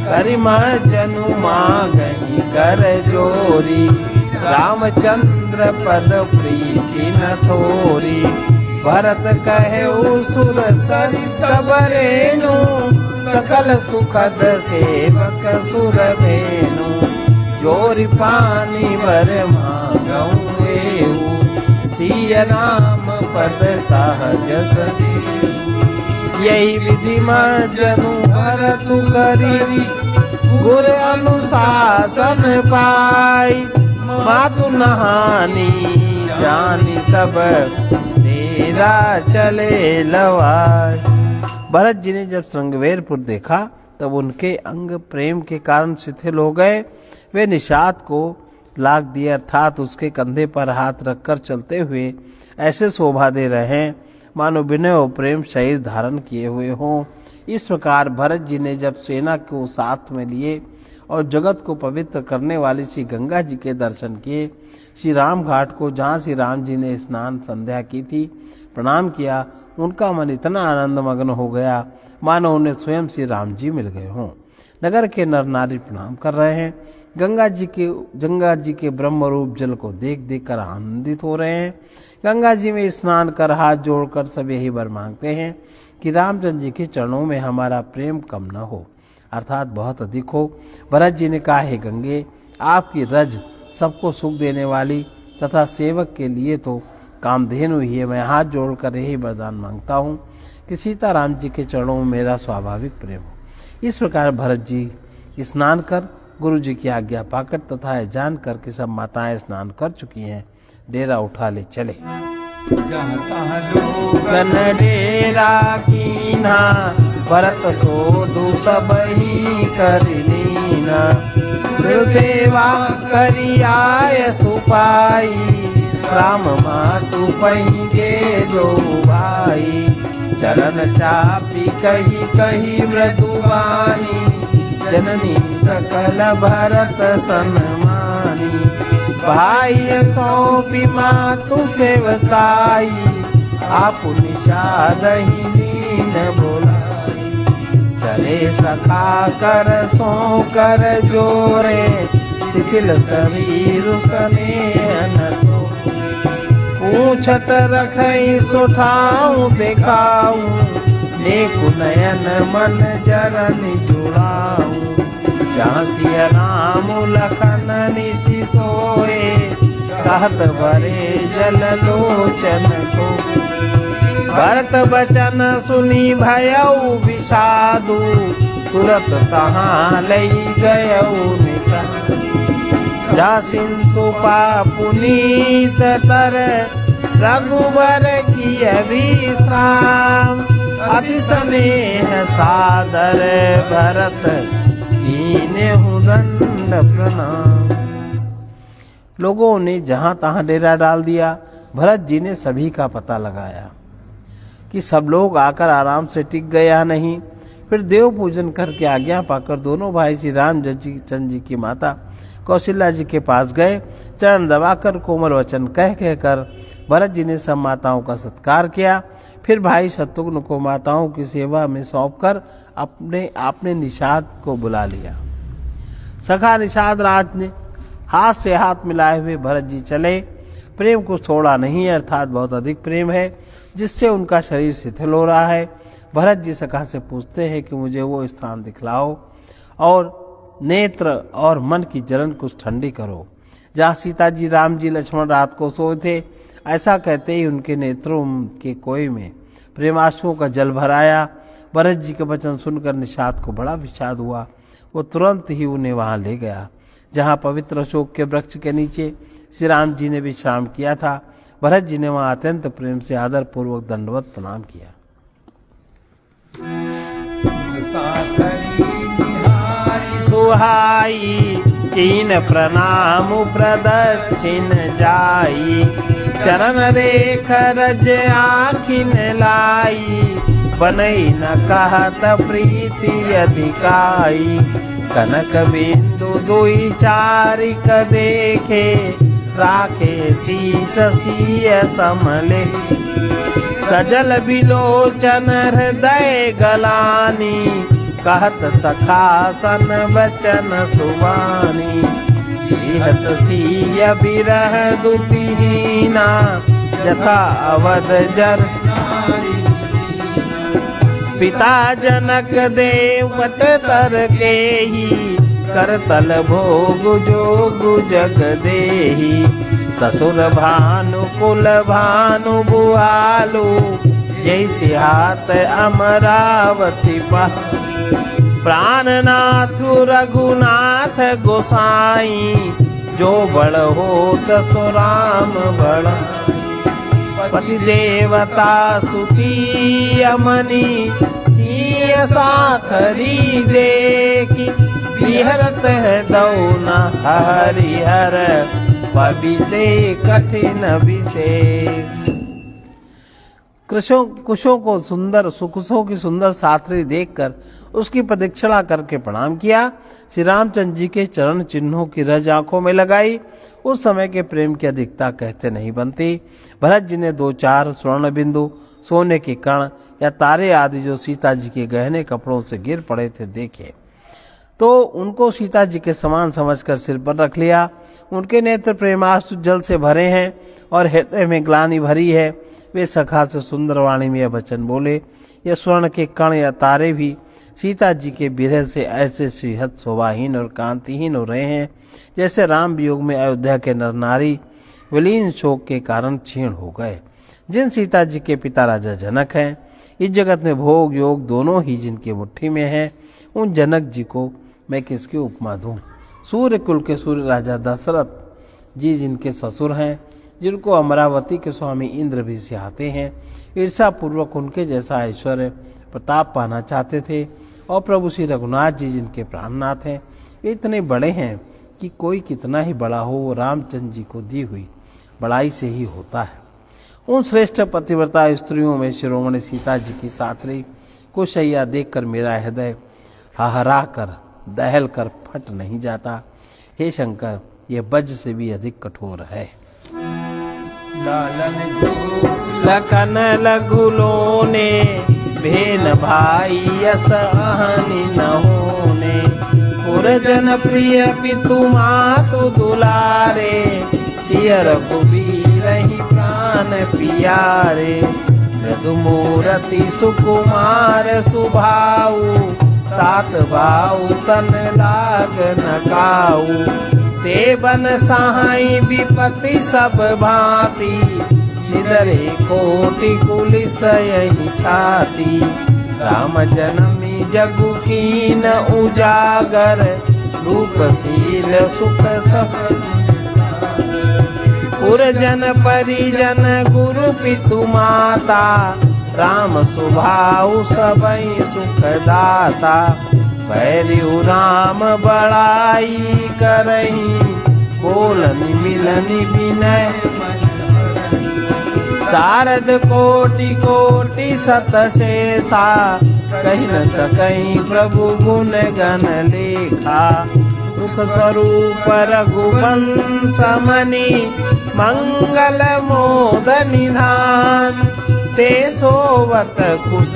करिमा जनु मांगहि कर जोरी रामचंद्र पद प्रीति न थोरी भरत कहे सुर सरित बरेनु सकल सुखद सेवक सुर धेनु जोरि पानी वर मांगऊ सिय राम पद सहज यही विधि जनु भरत करी गुर अनुशासन पाई मातु नहानी जानी सब तेरा चले लवाई। भरत जी ने जब श्रृंगवेरपुर देखा तब उनके अंग प्रेम के कारण शिथिल हो गए। वे निषाद को लाग दिए अर्थात उसके कंधे पर हाथ रखकर चलते हुए ऐसे शोभा दे रहे हैं मानो विनय और प्रेम शरीर धारण किए हुए हों। इस प्रकार भरत जी ने जब सेना को साथ में लिए और जगत को पवित्र करने वाली श्री गंगा जी के दर्शन किए, श्री राम घाट को जहाँ श्री राम जी ने स्नान संध्या की थी प्रणाम किया, उनका मन इतना आनंद मग्न हो गया मानो उन्हें स्वयं श्री राम जी मिल गए हों। नगर के नर नारी प्रणाम कर रहे हैं। गंगा जी के ब्रह्म रूप जल को देख देख कर आनंदित हो रहे हैं। गंगा जी में स्नान कर हाथ जोड़कर सब यही वर मांगते हैं कि रामचंद्र जी के चरणों में हमारा प्रेम कम न हो अर्थात बहुत अधिक हो। भरत जी ने कहा, हे गंगे, आपकी रज सबको सुख देने वाली तथा सेवक के लिए तो कामधेनु ही है। मैं हाथ जोड़कर यही वरदान मांगता हूँ कि सीताराम जी के चरणों में मेरा स्वाभाविक प्रेम हो। इस प्रकार भरत जी स्नान कर गुरु जी की आज्ञा पाकर तथा जानकर कि सब माताएं स्नान कर चुकी हैं डेरा उठा ले चले। गन डेरा कीना भरत सोधु सबही कर लीना सेवा करी आय सुपाई राम मातु पही गे दो भाई चरण चापी कही कही मृदुवानी जननी सकल भरत सन्मानी भाई सौंपी मातु सेवकाई आप निषाद ही लीन बोलाई चले सखा कर सो कर जोरे शिथिल शरीर सनेहन तो पूछत रखई सुठाऊं दिखाऊं देखु नयन मन जरन जुड़ाऊं झांसी राम लखन निशि सोए कहत बरे जल लोचन को भरत बचन सुनी भयऊ विषादु तुरत तहाँ लई गयऊ निषाद जासिन सुपा पुनीत तर रघुबर की विश्राम अति स्नेह सादर भरत कीने दंड प्रणाम। लोगों ने जहां तहां डेरा डाल दिया। भरत जी ने सभी का पता लगाया कि सब लोग आकर आराम से टिक गए या नहीं। फिर देव पूजन करके आज्ञा पाकर दोनों भाई श्री रामचंद्र जी की माता कौशल्या जी के पास गए। चरण दबाकर कोमल वचन कह कहकर भरत जी ने सब माताओं का सत्कार किया। फिर भाई शत्रुघ्न को माताओं की सेवा में सौंपकर आपने निषाद को बुला लिया। सखा निषाद राज ने हाथ से हाथ मिलाए हुए भरत जी चले। प्रेम कुछ थोड़ा नहीं है, अर्थात बहुत अधिक प्रेम है, जिससे उनका शरीर शिथिल हो रहा है। भरत जी सखा से पूछते हैं कि मुझे वो स्थान दिखलाओ और नेत्र और मन की जलन कुछ ठंडी करो जहाँ सीता जी, राम जी, लक्ष्मण रात को सोए थे। ऐसा कहते ही उनके नेत्रों के कोए में प्रेमाश्रुओं का जल भर आया। भरत जी के वचन सुनकर निषाद को बड़ा विषाद हुआ। वो तुरंत ही उन्हें वहां ले गया जहां पवित्र अशोक के वृक्ष के नीचे श्री राम जी ने विश्राम किया था। भरत जी ने वहां अत्यंत प्रेम से आदर पूर्वक दंडवत प्रणाम किया। सुहाई कीन प्रणाम प्रदक्षिण जाई, चरण रेख रज आखिन लाई, बनई न कहत प्रीति अधिकाई, कनक बिंदु दुई चारिक देखे, राखे शीस सिय समले, सजल बिलोचन हृदय गलानी, कहत सखासन वचन सुवानी, सिहत सिय बिरह दुतिहीना, यथा अवध जर पिता जनक देवट तर के ही, करतल भोग जोग जग देही, ससुर भानु कुल भानु बुआलू, जैसे हाथ अमरावती पह, प्राणनाथ रघुनाथ गोसाई, जो बड़ होत सो राम बड़, पति देवता सुती अमनी, सिय साथरी देखी, विहरत है दौना हरिहर, पविते कठिन विशेष। कुशों को सुंदर सुकुशों की सुंदर साथरी देखकर उसकी प्रदक्षिणा करके प्रणाम किया। श्री रामचंद्र जी के चरण चिन्हों की रज आंखों में लगाई। उस समय के प्रेम की अधिकता कहते नहीं बनती। भरत जी ने 2-4 स्वर्ण बिंदु, सोने के कण या तारे आदि जो सीता जी के गहने कपड़ों से गिर पड़े थे देखे, तो उनको सीता जी के समान समझकर सिर पर रख लिया। उनके नेत्र प्रेमाश्रु जल से भरे हैं और हृदय में ग्लानि भरी है। वे सखा से सुंदर वाणी में यह वचन बोले, यह स्वर्ण के कण या तारे भी सीता जी के विरह से ऐसे श्रीहत शोभाहीन और कांतिहीन हो रहे हैं, जैसे राम वियोग में अयोध्या के नर नारी विलीन शोक के कारण क्षीण हो गए। जिन सीता जी के पिता राजा जनक हैं, इस जगत में भोग योग दोनों ही जिनकी मुट्ठी में हैं, उन जनक जी को मैं किसकी उपमा दूं? सूर्य कुल के सूर्य राजा दशरथ जी जिनके ससुर हैं, जिनको अमरावती के स्वामी इंद्र भी सिहाते हैं, ईर्षा पूर्वक उनके जैसा ऐश्वर्य प्रताप पाना चाहते थे, और प्रभु श्री रघुनाथ जी जिनके प्राणनाथ हैं, वे इतने बड़े हैं कि कोई कितना ही बड़ा हो, वो रामचंद्र जी को दी हुई बड़ाई से ही होता है। उन श्रेष्ठ पतिव्रता स्त्रियों में शिरोमणि सीता जी की साथरी को शैया देखकर मेरा हृदय हाहरा कर दहल कर फट नहीं जाता। हे शंकर, यह वज्र से भी अधिक कठोर है। लखन लघुलो ने भेन भाई यस आहनि न होने, पुरजन प्रिय पितु मातु दुलारे, सिय रघुबीर ही प्राण पियारे, मृदु मूरति सुकुमार सुभाऊ, तात भाऊ तन लाग न काऊ, ते बन सहाई विपति सब भांति, निदरे कोटि कुलिस यही छाती, राम जनमी जगु कीन उजागर, रूपशील सुख सब पुरजन परिजन गुरु पितु माता, राम सुभाऊ सबई सुखदाता, पैरियु राम बड़ाई करही, बोलनि मिलनि विनय शारद कोटि कोटि सत शेषा कही न सकई प्रभु गुण गण लेखा सुख स्वरूप रघुवंश मनि मंगल मोद निधान ते सोवत कुश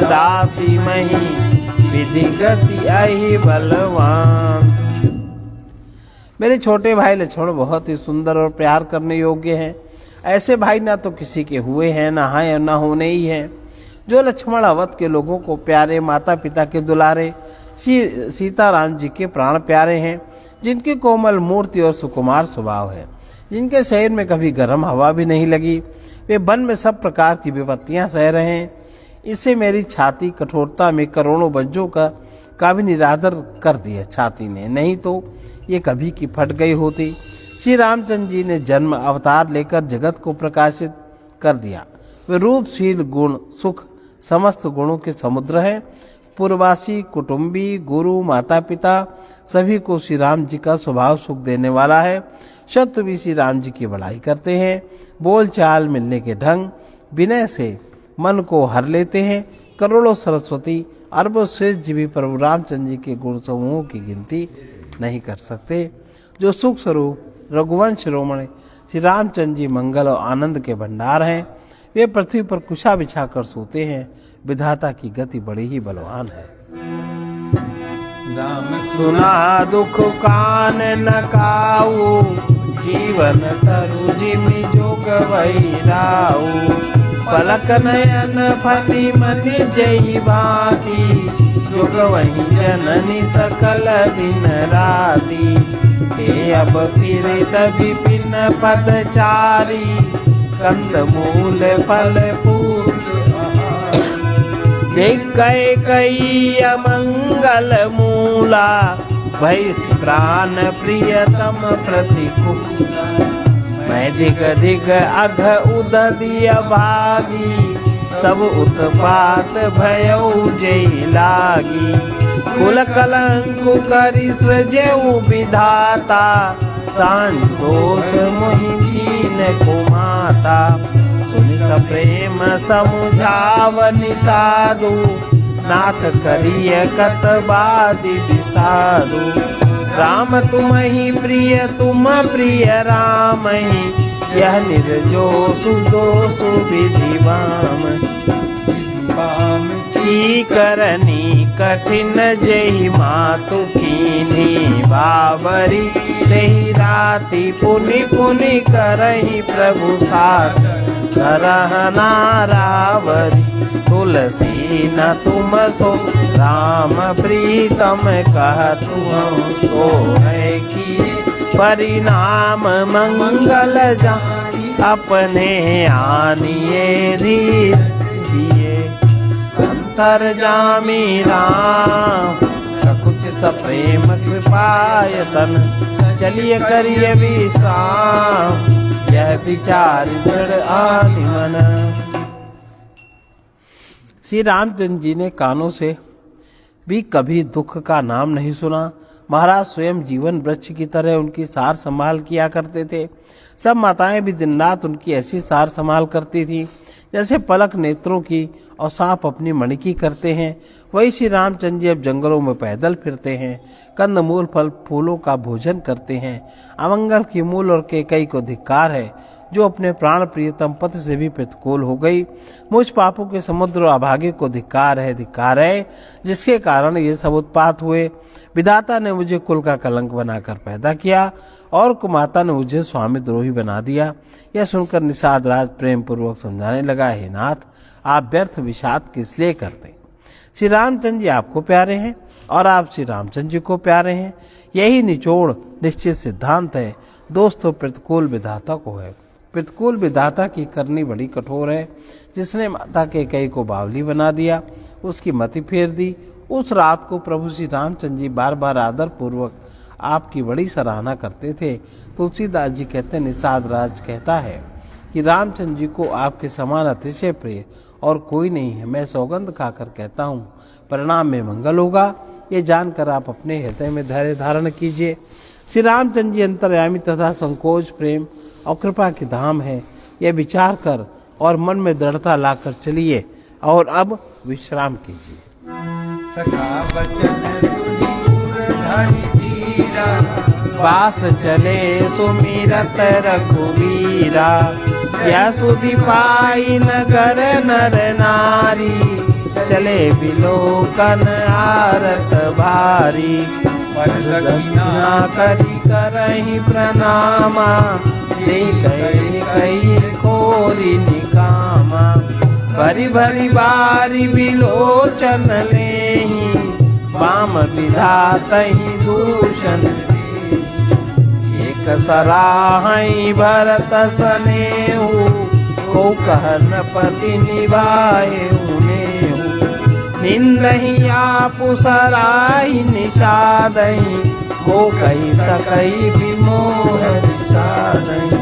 दासी मही विधि गति अहि बलवान। मेरे छोटे भाई लक्ष्मण बहुत ही सुंदर और प्यार करने योग्य हैं। ऐसे भाई ना तो किसी के हुए हैं, ना हैं और ना होने ही हैं। जो लक्ष्मण अवध के लोगों को प्यारे, माता पिता के दुलारे, सीताराम जी के प्राण प्यारे हैं, जिनकी कोमल मूर्ति और सुकुमार स्वभाव है, जिनके शरीर में कभी गर्म हवा भी नहीं लगी, वे वन में सब प्रकार की विपत्तियां सह रहे हैं। इससे मेरी छाती कठोरता में करोड़ों वज्रों का भी निरादर कर दिया छाती ने, नहीं तो ये कभी की फट गई होती। श्री रामचंद्र जी ने जन्म अवतार लेकर जगत को प्रकाशित कर दिया। वे रूपशील, गुण, सुख, समस्त गुणों के समुद्र हैं। पूर्ववासी, कुटुंबी, गुरु, माता पिता सभी को श्री राम जी का स्वभाव सुख देने वाला है। शत्रु भी श्री राम जी की बड़ाई करते हैं। बोल चाल, मिलने के ढंग, विनय से मन को हर लेते हैं। करोड़ों सरस्वती, अरबों श्रेष्ठ जीवी प्रभु रामचंद्र जी के गुण समूहों की गिनती नहीं कर सकते। जो सुख स्वरूप रघुवंश शिरोमणि श्री रामचंद्र जी मंगल और आनंद के भंडार हैं। वे पृथ्वी पर कुशा बिछा कर सोते हैं। विधाता की गति बड़ी ही बलवान है। सुना दुख कान न काऊ, जीवन तरु जिमि जोग वैराऊ। पलक नयन फति मति जई भांति, जोग वही जननी सकल दिन राति। हे अब फिर विपिन पदचारी, कंद मूल फल फूल देख गए कई अमंगल मूला। भय प्राण प्रियतम प्रतिकूल, मैं दिग दिग अघ उदय भागी। सब उत्पात भयउ जय लागी। कुल कलंकु करि सृजेउ विधाता, संतोष मोहि दीन कुमाता। सुनि सप्रेम समुझावनि साधु, नाथ करिय कतबादि विसाधु। राम तुम्हि प्रिय तुम प्रिय रामहि, यह निर्जो सुदोषु विधि वाम। की करनी कठिन जहि मातु कीन्ही, बाबरी तेहि राति पुनि पुनि करहि प्रभु साथ। सरहना रावरी तुलसी न तुम सो, राम प्रीतम कहतु हम सो है कि। परिणाम मंगल जानी, अपने आनिए धीर दिए। अंतर जामी राम, सकुच सप्रेम कृपायतन। चलिए करिए विश्राम, यह विचार दृढ़ आत्मन। श्री रामचंद्र जी ने कानों से भी कभी दुख का नाम नहीं सुना। महाराज स्वयं जीवन वृक्ष की तरह उनकी सार संभाल किया करते थे। सब माताएं भी दिन रात उनकी ऐसी सार संभाल करती थी जैसे पलक नेत्रों की और सांप अपनी मणि की करते हैं। वही श्री रामचंद्र जी अब जंगलों में पैदल फिरते हैं, कंद मूल फल फूलों का भोजन करते हैं। अमंगल की मूल और केकई को धिक्कार है, जो अपने प्राण प्रियतम पति से भी प्रतिकूल हो गई। मुझ पापों के समुद्र और अभागे को धिक्कार है, जिसके कारण ये सब उत्पात हुए। विधाता ने मुझे कुल का कलंक बनाकर पैदा किया और कुमाता ने मुझे स्वामी द्रोही बना दिया। यह सुनकर निषाद राज प्रेम पूर्वक समझाने लगा, हे नाथ, आप व्यर्थ विषाद किस लिए करते? श्री रामचंद्र जी आपको प्यारे हैं और आप श्री रामचंद्र जी को प्यारे हैं। यही निचोड़ निश्चित सिद्धांत है। दोस्तों, प्रतिकूल विधाता को है। प्रतिकूल विधाता की करनी बड़ी कठोर है। जिसने माता कैकेयी को बावली बना दिया, उसकी मति फेर दी। उस रात को प्रभु श्री रामचंद्र जी बार बार आदर पूर्वक आपकी बड़ी सराहना करते थे। तुलसीदास जी कहते, निषाद राज कहता है कि रामचंद्र जी को आपके समान अतिशय प्रिय और कोई नहीं है। मैं सौगंध खाकर कहता हूँ, परिणाम में मंगल होगा। ये जानकर आप अपने हृदय में धैर्य धारण कीजिए। श्री रामचंद्र जी अंतर्यामी तथा संकोच, प्रेम और कृपा के धाम है, यह विचार कर और मन में दृढ़ता लाकर चलिए और अब विश्राम कीजिए। सखा बचन सुनी उरधनि धीरा, पास चले सुमिरत रघुवीरा, यह सुधि पाई नगर नर नारी, चले बिलोकन आरत भारी, दक्षिणा करी करहि प्रणामा, दे गए कई खोरी निकामा, भरी भरी बारी बिलोचन लेहि, वाम विधातहि दूषण देहि, एक सराहहि भरत सनेहु, को कहन पति निभाए उनेहु, निंदहि आपु सराहि निषादहि, को कही सकई विमोह विषादहि,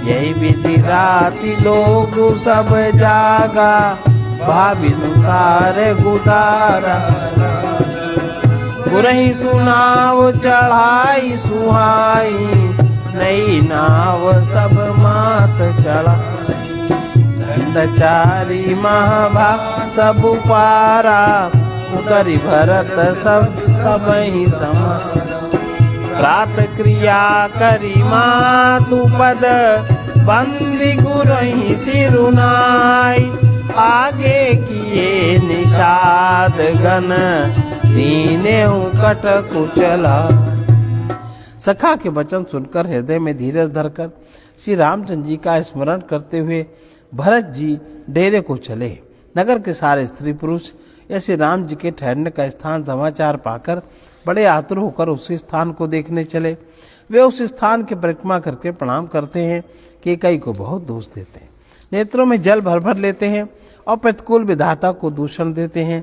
यही विधि राति लोग सब जागा, भाविनुसार गुदारा, गुरहि सुनाव चढ़ाई सुहाई, नई नाव सब मात चढ़ाई, दंडचारी महाभाग सब पारा, उतरि भरत सब ही समारा, प्रात क्रिया करी मातु पद, बंदी गुरहि सिरुनाई, आगे किए निषाद गण, दीनेहु कट कुचला। सखा के वचन सुनकर हृदय में धीरज धरकर श्री रामचंद्र जी का स्मरण करते हुए भरत जी डेरे को चले। नगर के सारे स्त्री पुरुष श्री राम जी के ठहरने का स्थान समाचार पाकर बड़े आतुर होकर उस स्थान को देखने चले। वे उस स्थान की परिक्रमा करके प्रणाम करते हैं कि कई को बहुत दोष देते हैं, नेत्रों में जल भर भर लेते हैं और प्रतिकूल विधाता को दूषण देते हैं।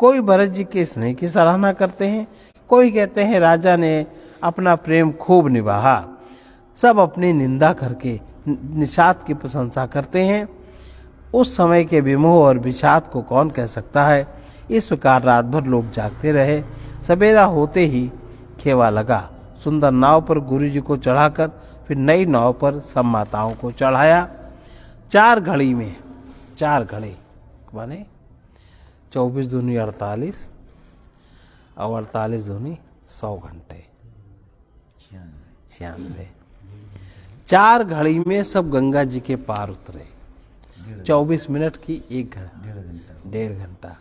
कोई भरत जी के स्नेह की सराहना करते हैं, कोई कहते हैं राजा ने अपना प्रेम खूब निभाया। सब अपनी निंदा करके निषाद की प्रशंसा करते हैं। उस समय के विमोह और विषाद को कौन कह सकता है। इस प्रकार रात भर लोग जागते रहे। सवेरा होते ही खेवा लगा। सुंदर नाव पर गुरु जी को चढ़ाकर फिर नई नाव पर सब माताओं को चढ़ाया। 4 घड़ी में 4 घड़ी माने 24 दूनी 48 और 48 दूनी 100 घंटे 96। 4 घड़ी में सब गंगा जी के पार उतरे। 24 मिनट की 1 घंटा।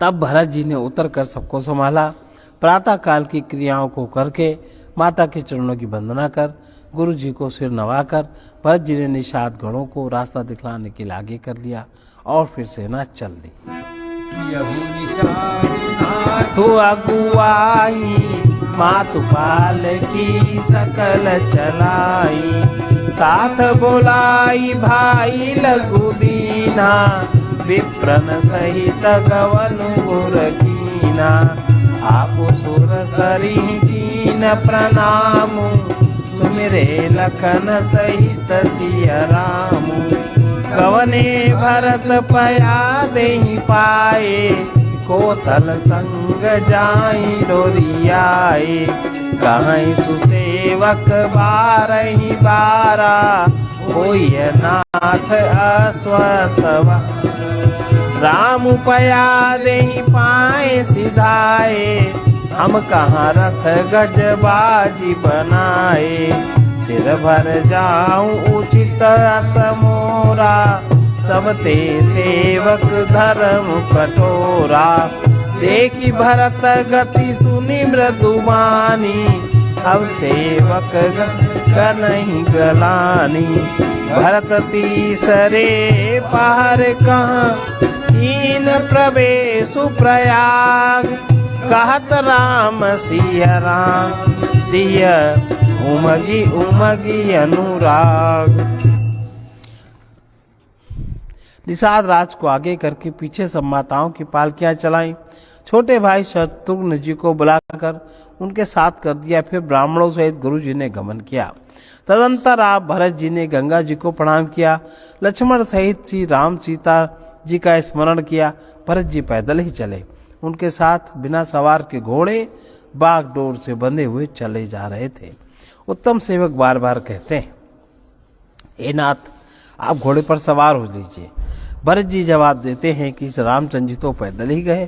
तब भरत जी ने उतर कर सबको संभाला। प्रातः काल की क्रियाओं को करके माता के चरणों की वंदना कर गुरु जी को सिर नवाकर भरत जी ने निषाद गणों को रास्ता दिखलाने के लिए आगे कर लिया और फिर सेना चल दी। नाथु अगुआई मातु पाल की सकल चलाई, साथ बोलाई भाई लघु दीना, विप्रन सहित गवनु गुर कीना, आपु सुर सरी कीन प्रणामु, सुमिरे लखन सहित सिया रामु, गवने भरत पया देहि पाए, कोतल संग जाई डोरियाए, कहीं सुसेवक बारहि बारा, होय नाथ अश्वसवा, राम पया देहि पाए सिधाए, हम कहाँ रथ गजबाजी बनाए, सिर भर जाऊं उचित असमोरा, सब ते सेवक धर्म कठोरा, देखी भरत गति सुनी मृदुबानी, अब सेवक कन्हि गलानी, भरत तीसरे पहर कहाँ हीन प्रवेशु प्रयाग, कहत राम सिया राम सिया उमगी उमगी अनुराग। निषाद राज को आगे करके पीछे सब माताओं की पालकियां चलाई। छोटे भाई शत्रुघ्न जी को बुलाकर उनके साथ कर दिया। फिर ब्राह्मणों सहित गुरु जी ने गमन किया। तदंतर आप भरत जी ने गंगा जी को प्रणाम किया। लक्ष्मण सहित श्री राम सीता जी का स्मरण किया। भरत जी पैदल ही चले। उनके साथ बिना सवार के घोड़े बागडोर से बंधे हुए चले जा रहे थे। उत्तम सेवक बार बार कहते हैं, हे नाथ, आप घोड़े पर सवार हो लीजिए। भरत जी जवाब देते हैं कि रामचंद्र जी तो पैदल ही गए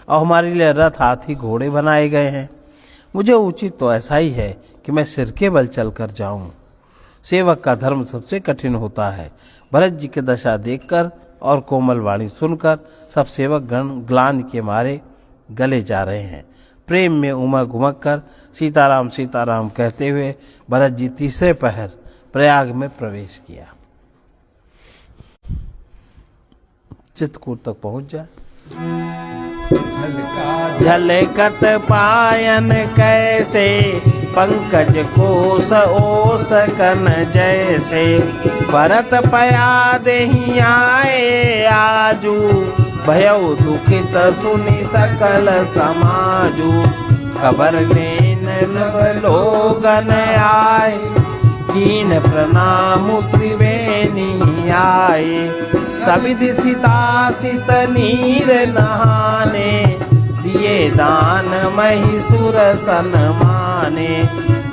और हमारे लिए रथ, हाथी, घोड़े बनाए गए हैं। मुझे उचित तो ऐसा ही है कि मैं सिर के बल चलकर जाऊं। सेवक का धर्म सबसे कठिन होता है। भरत जी की दशा देखकर और कोमल वाणी सुनकर सब सेवक गण ग्लानि के मारे गले जा रहे हैं। प्रेम में उमग उमग कर सीताराम सीताराम कहते हुए भरत जी तीसरे पहर प्रयाग में प्रवेश किया। चित्रकूट तक पहुंच जाए। झलकत पायन कैसे पंकज कोस ओस कन जैसे, भरत पया देहि आए आजू, भयउ दुखित सुनि सकल समाजू। खबर लेन सब लोगन आए, कीन प्रणाम त्रिवेणी आए। सविधि सीतासित नीर नहाने, दिए दान महिषुर सन्माने।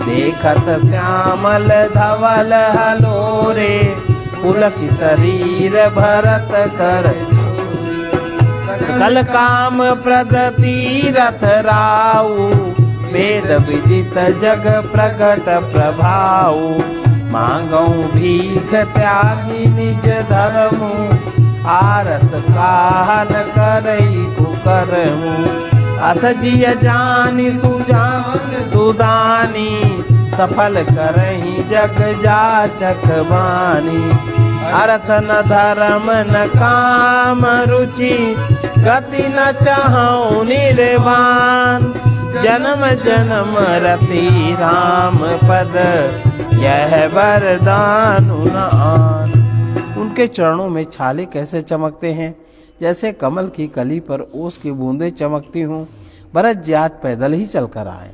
देखत श्यामल धवल हलोरे, पुलक शरीर भरत कर। सकल काम प्रद तीरथ राऊ, वेद विदित जग प्रगट प्रभाऊ। मांगौ भीख त्यागी निज धर्मु, आरत काहन करई कुकरमु। असजिय जानि सुजान सुदानी, सफल करही जग जाचक बानी। अर्थ न धर्म न काम रुचि, गति न चाहौ निर्वाण। जन्म जन्म रति राम पद, यह वरदान आन। उनके चरणों में छाले कैसे चमकते हैं, जैसे कमल की कली पर ओस की बूंदें चमकती हूँ। भरत जी आज पैदल ही चलकर आए।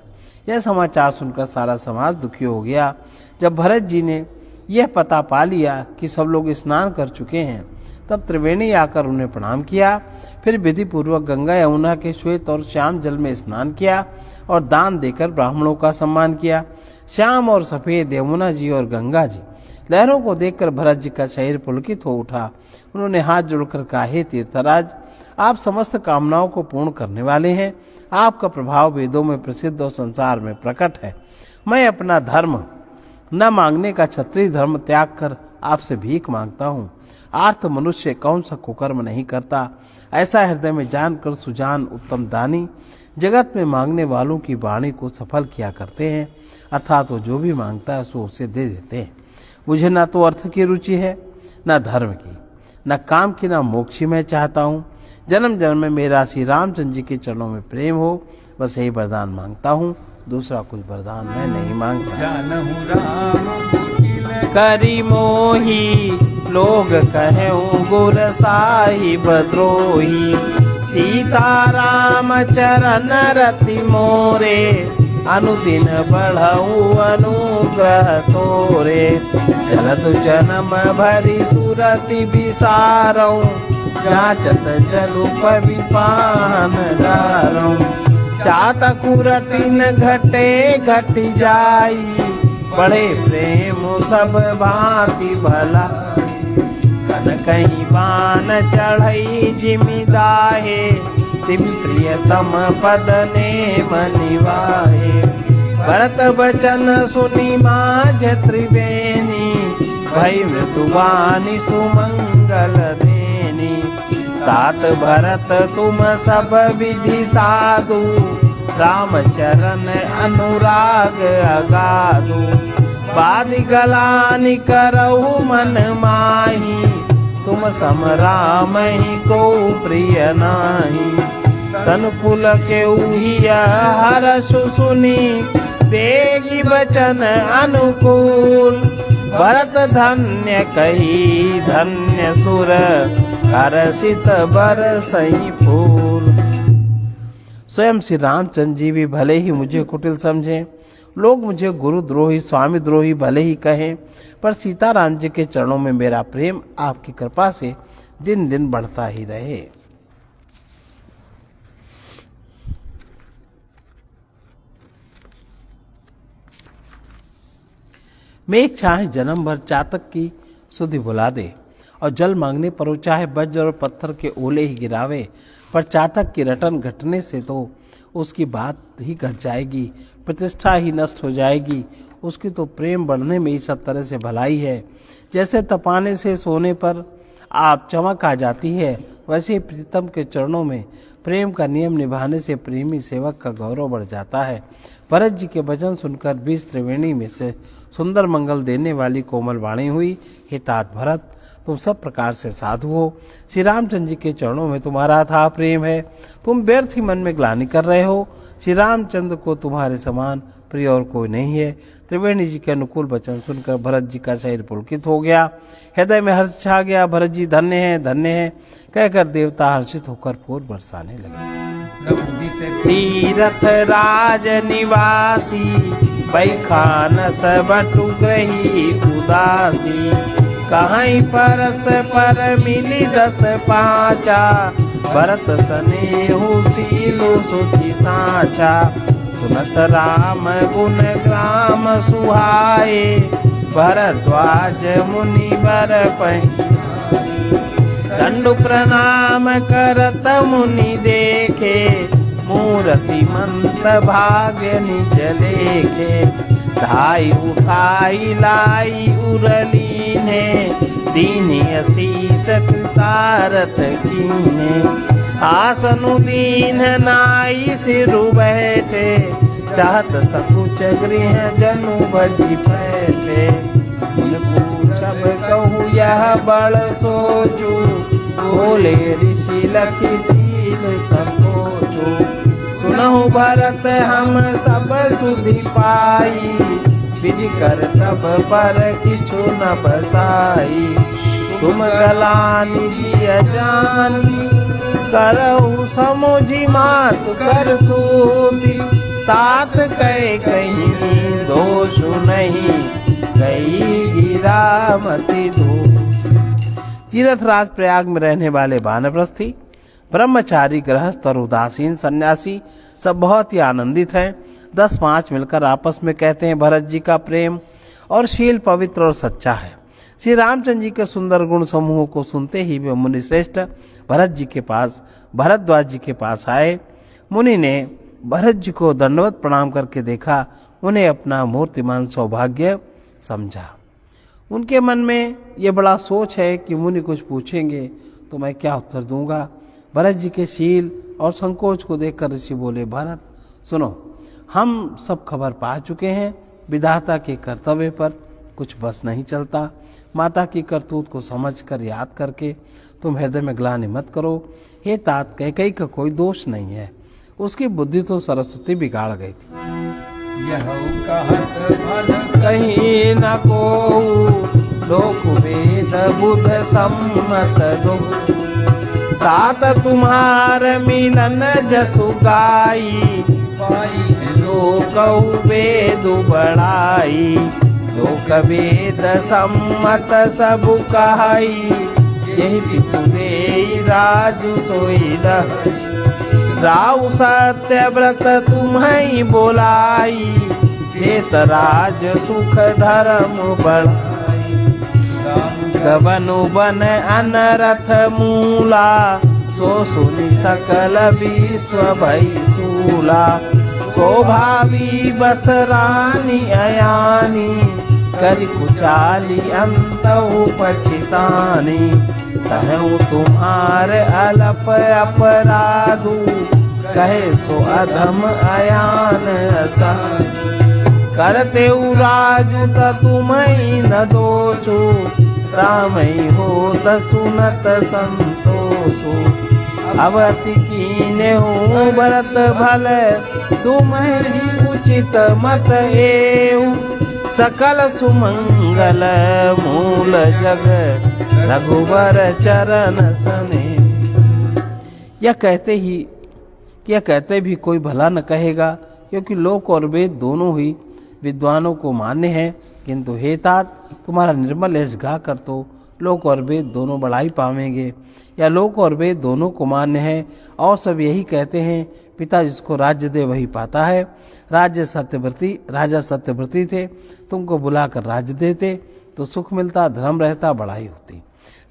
यह समाचार सुनकर सारा समाज दुखी हो गया। जब भरत जी ने यह पता पा लिया कि सब लोग स्नान कर चुके हैं, तब त्रिवेणी आकर उन्हें प्रणाम किया। फिर विधि पूर्वक गंगा यमुना के श्वेत और श्याम जल में स्नान किया और दान देकर ब्राह्मणों का सम्मान किया। श्याम और सफेद यमुना जी और गंगा जी लहरों को देखकर भरत जी का शरीर पुलकित हो उठा। उन्होंने हाथ जोड़कर कहा, हे तीर्थराज, आप समस्त कामनाओं को पूर्ण करने वाले हैं। आपका प्रभाव वेदों में प्रसिद्ध और संसार में प्रकट है। मैं अपना धर्म न मांगने का क्षत्रिय धर्म त्याग कर आपसे भीख मांगता हूँ। आर्थ मनुष्य कौन सा कुकर्म नहीं करता। ऐसा हृदय में जानकर सुजान उत्तम दानी जगत में मांगने वालों की वाणी को सफल किया करते हैं, अर्थात वो जो भी मांगता है सो उसे दे देते हैं। मुझे न तो अर्थ की रुचि है, न धर्म की, न काम की, न मोक्ष मैं चाहता हूँ। जन्म जन्म में मेरा श्री रामचंद्र जी के चरणों में प्रेम हो, बस यही वरदान मांगता हूँ। दूसरा कुछ वरदान मैं नहीं मांगता। जानहु राम कुटिल करी मोही, लोग कहें गुर साहिब द्रोही। सीताराम चरण रति मोरे, अनुदिन बढ़ऊ अनुग्रह तोरे। जलद जन्म भरी सुरति विसारऊ, जाचत जलुप विपान डारऊ। चातकुरटिन घटे घटी जाई, बड़े प्रेम सब भांति भला। कन कहीं बान चढ़ई जिमिदाहे, तिम प्रियतम पद नेम निवाहे। भरत वचन सुनि माझ त्रिवेणी, भई मृत्युवानी सुमंगल देनी। तात भरत तुम सब विधि साधु, राम चरण अनुराग अगाधु। बादि गलानि करहु मन माही, तुम सम राम ही को प्रिय नाही। तन पुलके उहिया हरषु सुनी, देगी वचन अनुकूल। भरत धन्य कही धन्य सुर, हर्षित बरसई फूल। स्वयं श्री रामचंद्र जी भी भले ही मुझे कुटिल समझें, लोग मुझे गुरुद्रोही स्वामी द्रोही भले ही कहें, पर सीताराम जी के चरणों में मेरा प्रेम आपकी कृपा से दिन दिन बढ़ता ही रहे। मेघ चाहे जन्म भर चातक की सुधि बुला दे, और जल मांगने पर वो चाहे वज्र और पत्थर के ओले ही गिरावे, पर चातक की रटन घटने से तो उसकी बात ही घट जाएगी, प्रतिष्ठा ही नष्ट हो जाएगी। उसकी तो प्रेम बढ़ने में ही सब तरह से भलाई है। जैसे तपाने से सोने पर आप चमक आ जाती है, वैसे ही प्रीतम के चरणों में प्रेम का नियम निभाने से प्रेमी सेवक का गौरव बढ़ जाता है। भरत जी के वचन सुनकर 20 त्रिवेणी में से सुंदर मंगल देने वाली कोमल वाणी हुई, हे तात भरत, तुम सब प्रकार से साधु हो। श्री रामचंद्र जी के चरणों में तुम्हारा अथाह प्रेम है। तुम व्यर्थ ही मन में ग्लानि कर रहे हो। श्री रामचंद्र को तुम्हारे समान प्रिय और कोई नहीं है। त्रिवेणी जी के अनुकूल वचन सुनकर भरत जी का शरीर पुलकित हो गया, हृदय में हर्ष छा गया। भरत जी धन्य है, धन्य है कहकर देवता हर्षित होकर फूल बरसाने लगे। तीरथ राज निवासी बैखान सब बटुग्रही उदासी, कहीं परस पर मिली 10 पाँचा, भरत स्नेहु सीलु सुखी साचा, सुनत राम गुण ग्राम सुहाए, भरद्वाज मुनि बर दंडु प्रणाम करत मुनि देखे, मूर्ति मंत भाग्य निज लेखे, धाई उठाई लाई उरली ने, दीनी असीस कृतारत कीने, आसनु दीन नाई सिरु बैठे, चाहत सकुच गृह जनु बजी बैठे, पूछब कहूँ यह बड़ सोचू, बोले ऋषि लखी सील संकोचू, सुनहु भरत हम सब सुधि पाई, विधि कर तब पर किछु न बसाई, तुम गलानी जिय जानी, करहु समुझी मात कर तूती, तात कह कहीं दोष नहीं, गई गिरामती धूप। तीर्थराज प्रयाग में रहने वाले वानप्रस्थी, ब्रह्मचारी, गृहस्थ और उदासीन सन्यासी सब बहुत ही आनंदित हैं। 10-5 मिलकर आपस में कहते हैं, भरत जी का प्रेम और शील पवित्र और सच्चा है। श्री रामचंद्र जी के सुंदर गुण समूहों को सुनते ही वे मुनि श्रेष्ठ भरद्वाज जी के पास आए। मुनि ने भरत जी को दंडवत प्रणाम करके देखा, उन्हें अपना मूर्तिमान सौभाग्य समझा। उनके मन में ये बड़ा सोच है कि मुनि कुछ पूछेंगे तो मैं क्या उत्तर दूंगा। भरत जी के शील और संकोच को देखकर ऋषि बोले, भरत सुनो, हम सब खबर पा चुके हैं, विधाता के कर्तव्य पर कुछ बस नहीं चलता। माता की करतूत को समझकर याद करके तुम हृदय में ग्लानि मत करो। हे तात, कैकेयी का कोई दोष नहीं है, उसकी बुद्धि तो सरस्वती बिगाड़ गई थी। यह कहत भल कहीं न को लोक वेद बुध सम्मत लोक, तात तुम्हार मिलन जसु गाई, पाई लोक वेद बढ़ाई, लोक वेद सम्मत सब कहाई, यही पितु देई राजु सोई राउ सत्य व्रत तुम्हें बोलाई, देत राज सुख धर्म बढ़ाई, गबनु बन अनरथ मूला, सो सुनि सकल विश्व भई सूला, शोभावी बस रानी अयानी, करि कुचाली अंतउ पछितानी, कहूँ तुम्हार अलप अपराधु, कहे सो अधम अयान असाधु, करते राजु त तुम्हें न दोषु, राम ही हो त सुनत संतोषु, अवति कीने हूँ भरत भल, तुम्हें उचित मत एऊ, सकल सुमंगल मूल जग, रघुवर चरण सने। यह कहते भी कोई भला न कहेगा, क्योंकि लोक और वेद दोनों ही विद्वानों को मान्य हैं, किंतु हे तात, तुम्हारा निर्मल यश गा कर तो लोक और वेद दोनों बढ़ाई पावेंगे। या लोक और वेद दोनों को मान्य है और सब यही कहते हैं, पिता जिसको राज्य दे वही पाता है। राजा सत्यव्रती थे, तुमको बुलाकर राज्य देते तो सुख मिलता, धर्म रहता, बढ़ाई होती।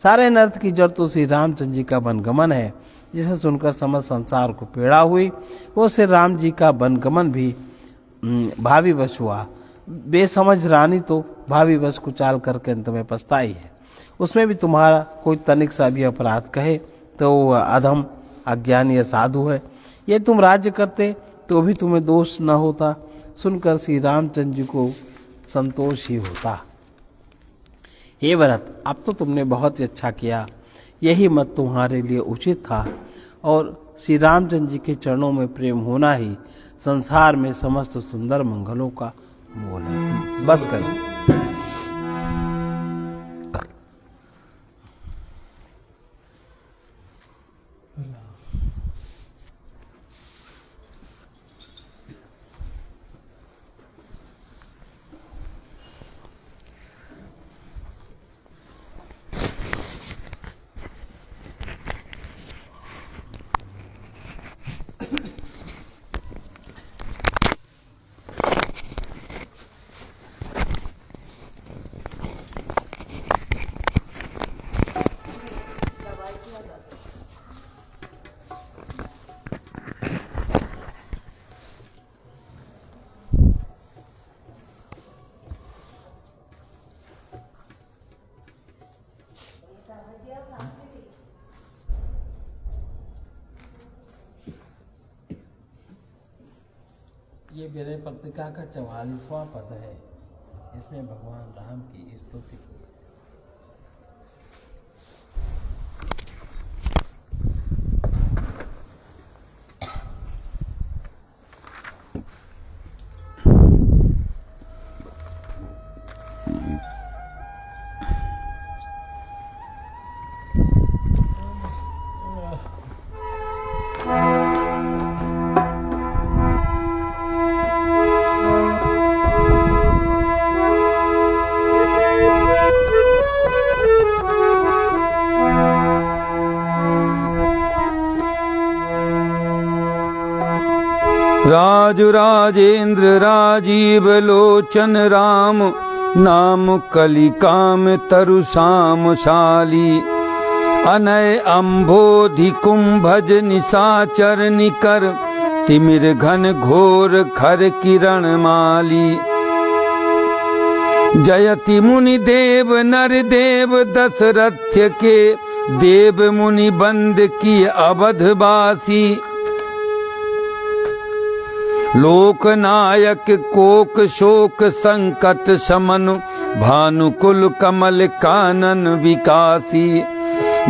सारे नर्थ की जड़ तो श्री रामचंद्र जी का वनगमन है, जिसे सुनकर समस्त संसार को पीड़ा हुई। वो श्री राम जी का वनगमन भी भावी वश हुआ। बेसमझ रानी तो भावी वश को चाल करके अंत में पछताई है। उसमें भी तुम्हारा कोई तनिक सा भी अपराध कहे तो वह अधम, अज्ञानी या साधु है। ये तुम राज्य करते तो भी तुम्हें दोष न होता। सुनकर श्री रामचंद्र जी को संतोष ही होता। हे भरत, अब तो तुमने बहुत ही अच्छा किया। यही मत तुम्हारे लिए उचित था, और श्री रामचंद्र जी के चरणों में प्रेम होना ही संसार में समस्त सुंदर मंगलों का मूल है। बस करो। ये विनय पत्रिका का 44वां पद है। इसमें भगवान राम की स्तुति की। राजु राजेंद्र राजीव लोचन राम, नाम कलिकाम तरु शामशाली। अनय अम्भोधि कुंभज निशाचर निकर, तिमिर घन घोर खर किरण माली। जयति मुनि देव नर देव दशरथ के, देव मुनि बंद की अवधवासी। लोकनायक कोक शोक संकट समन, भानुकुल कमल कानन विकासी।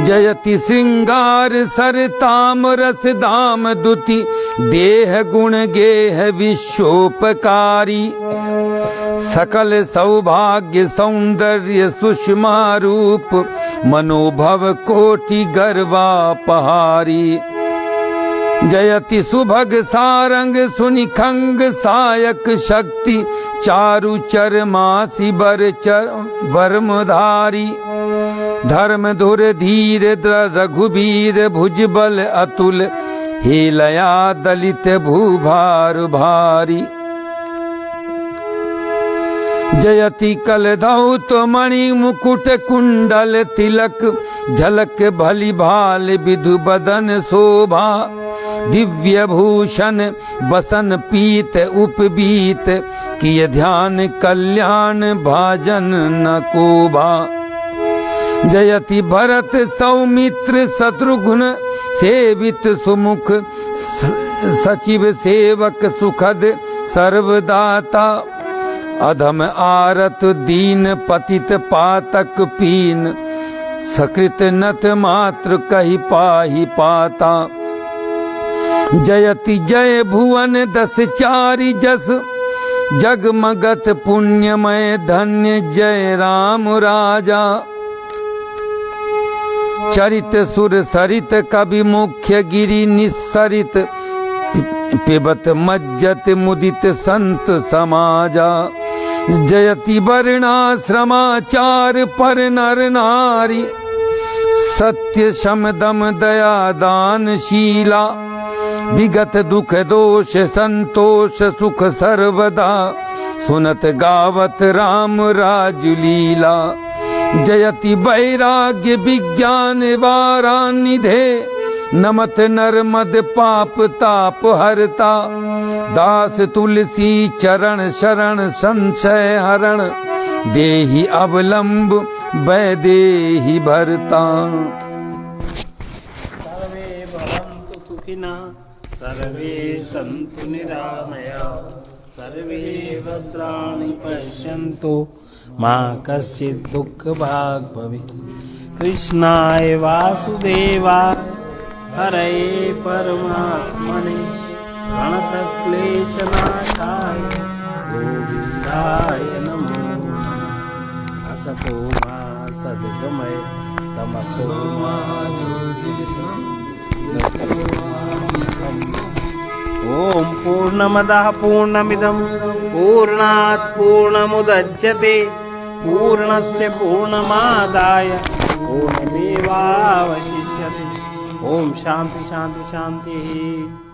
जयति श्रृंगार सर ताम रस धाम दुति, देह गुण गेह विश्वोपकारी। सकल सौभाग्य सौंदर्य सुषमा रूप, मनोभव कोटि गर्वापहारी। जयति सुभग सारंग सुनिखंग सायक शक्ति, चारु चरमासी वर्मधारी। धर्म धुर धीर रघुबीर भुजबल अतुल, हेलया दलित भूभार भारी। जयति कलधौत मणि मुकुट कुंडल तिलक, झलक भली भाल विधु बदन शोभा। दिव्य भूषण बसन पीत उपबीत, किय ध्यान कल्याण भाजन न कोबा। जयति भरत सौमित्र शत्रुघ्न, सेवित सुमुख सचिव सेवक सुखद सर्वदाता। अधम आरत दीन पतित पातक पीन, सकृत नथ मात्र कहि पाहि पाता। जयति जय भुवन दस चारि जस, जगमगत पुण्यमय धन्य जय राम राजा। चरित सुर सरित कवि मुख्य गिरि निस्सरित, पिबत मज्जत मुदित संत समाजा। जयति वर्णाश्रमाचार पर नर नारी, सत्य शम दम दया दान शीला। विगत दुख दोष संतोष सुख सर्वदा, सुनत गावत राम राज लीला। जयति वैराग्य विज्ञान वारानिधे, नमत नर्मद पाप ताप हरता। दास तुलसी चरण शरण संशय हरण, देहि अवलंब वैदेहि भरता। सर्वे भवन्तु सुखिनः, सर्वे सन्तु निरामया, सर्वे भद्राणि पश्यन्तु मा कश्चित् दुःखभाग् भवेत्। कृष्णाय वासुदेवाय हरये परमात्मने, प्रणतक्लेशनाशाय गोविन्दाय नमो नमः। असतो मा सद्गमय, तमसो मा ज्योतिर्गमय। ओम पूर्णमदः पूर्णमिदं पूर्णात् पूर्णमुदच्यते, पूर्णस्य पूर्णमादाय पूर्णमेवावशिष्यते। ओम शांति शांति शांति।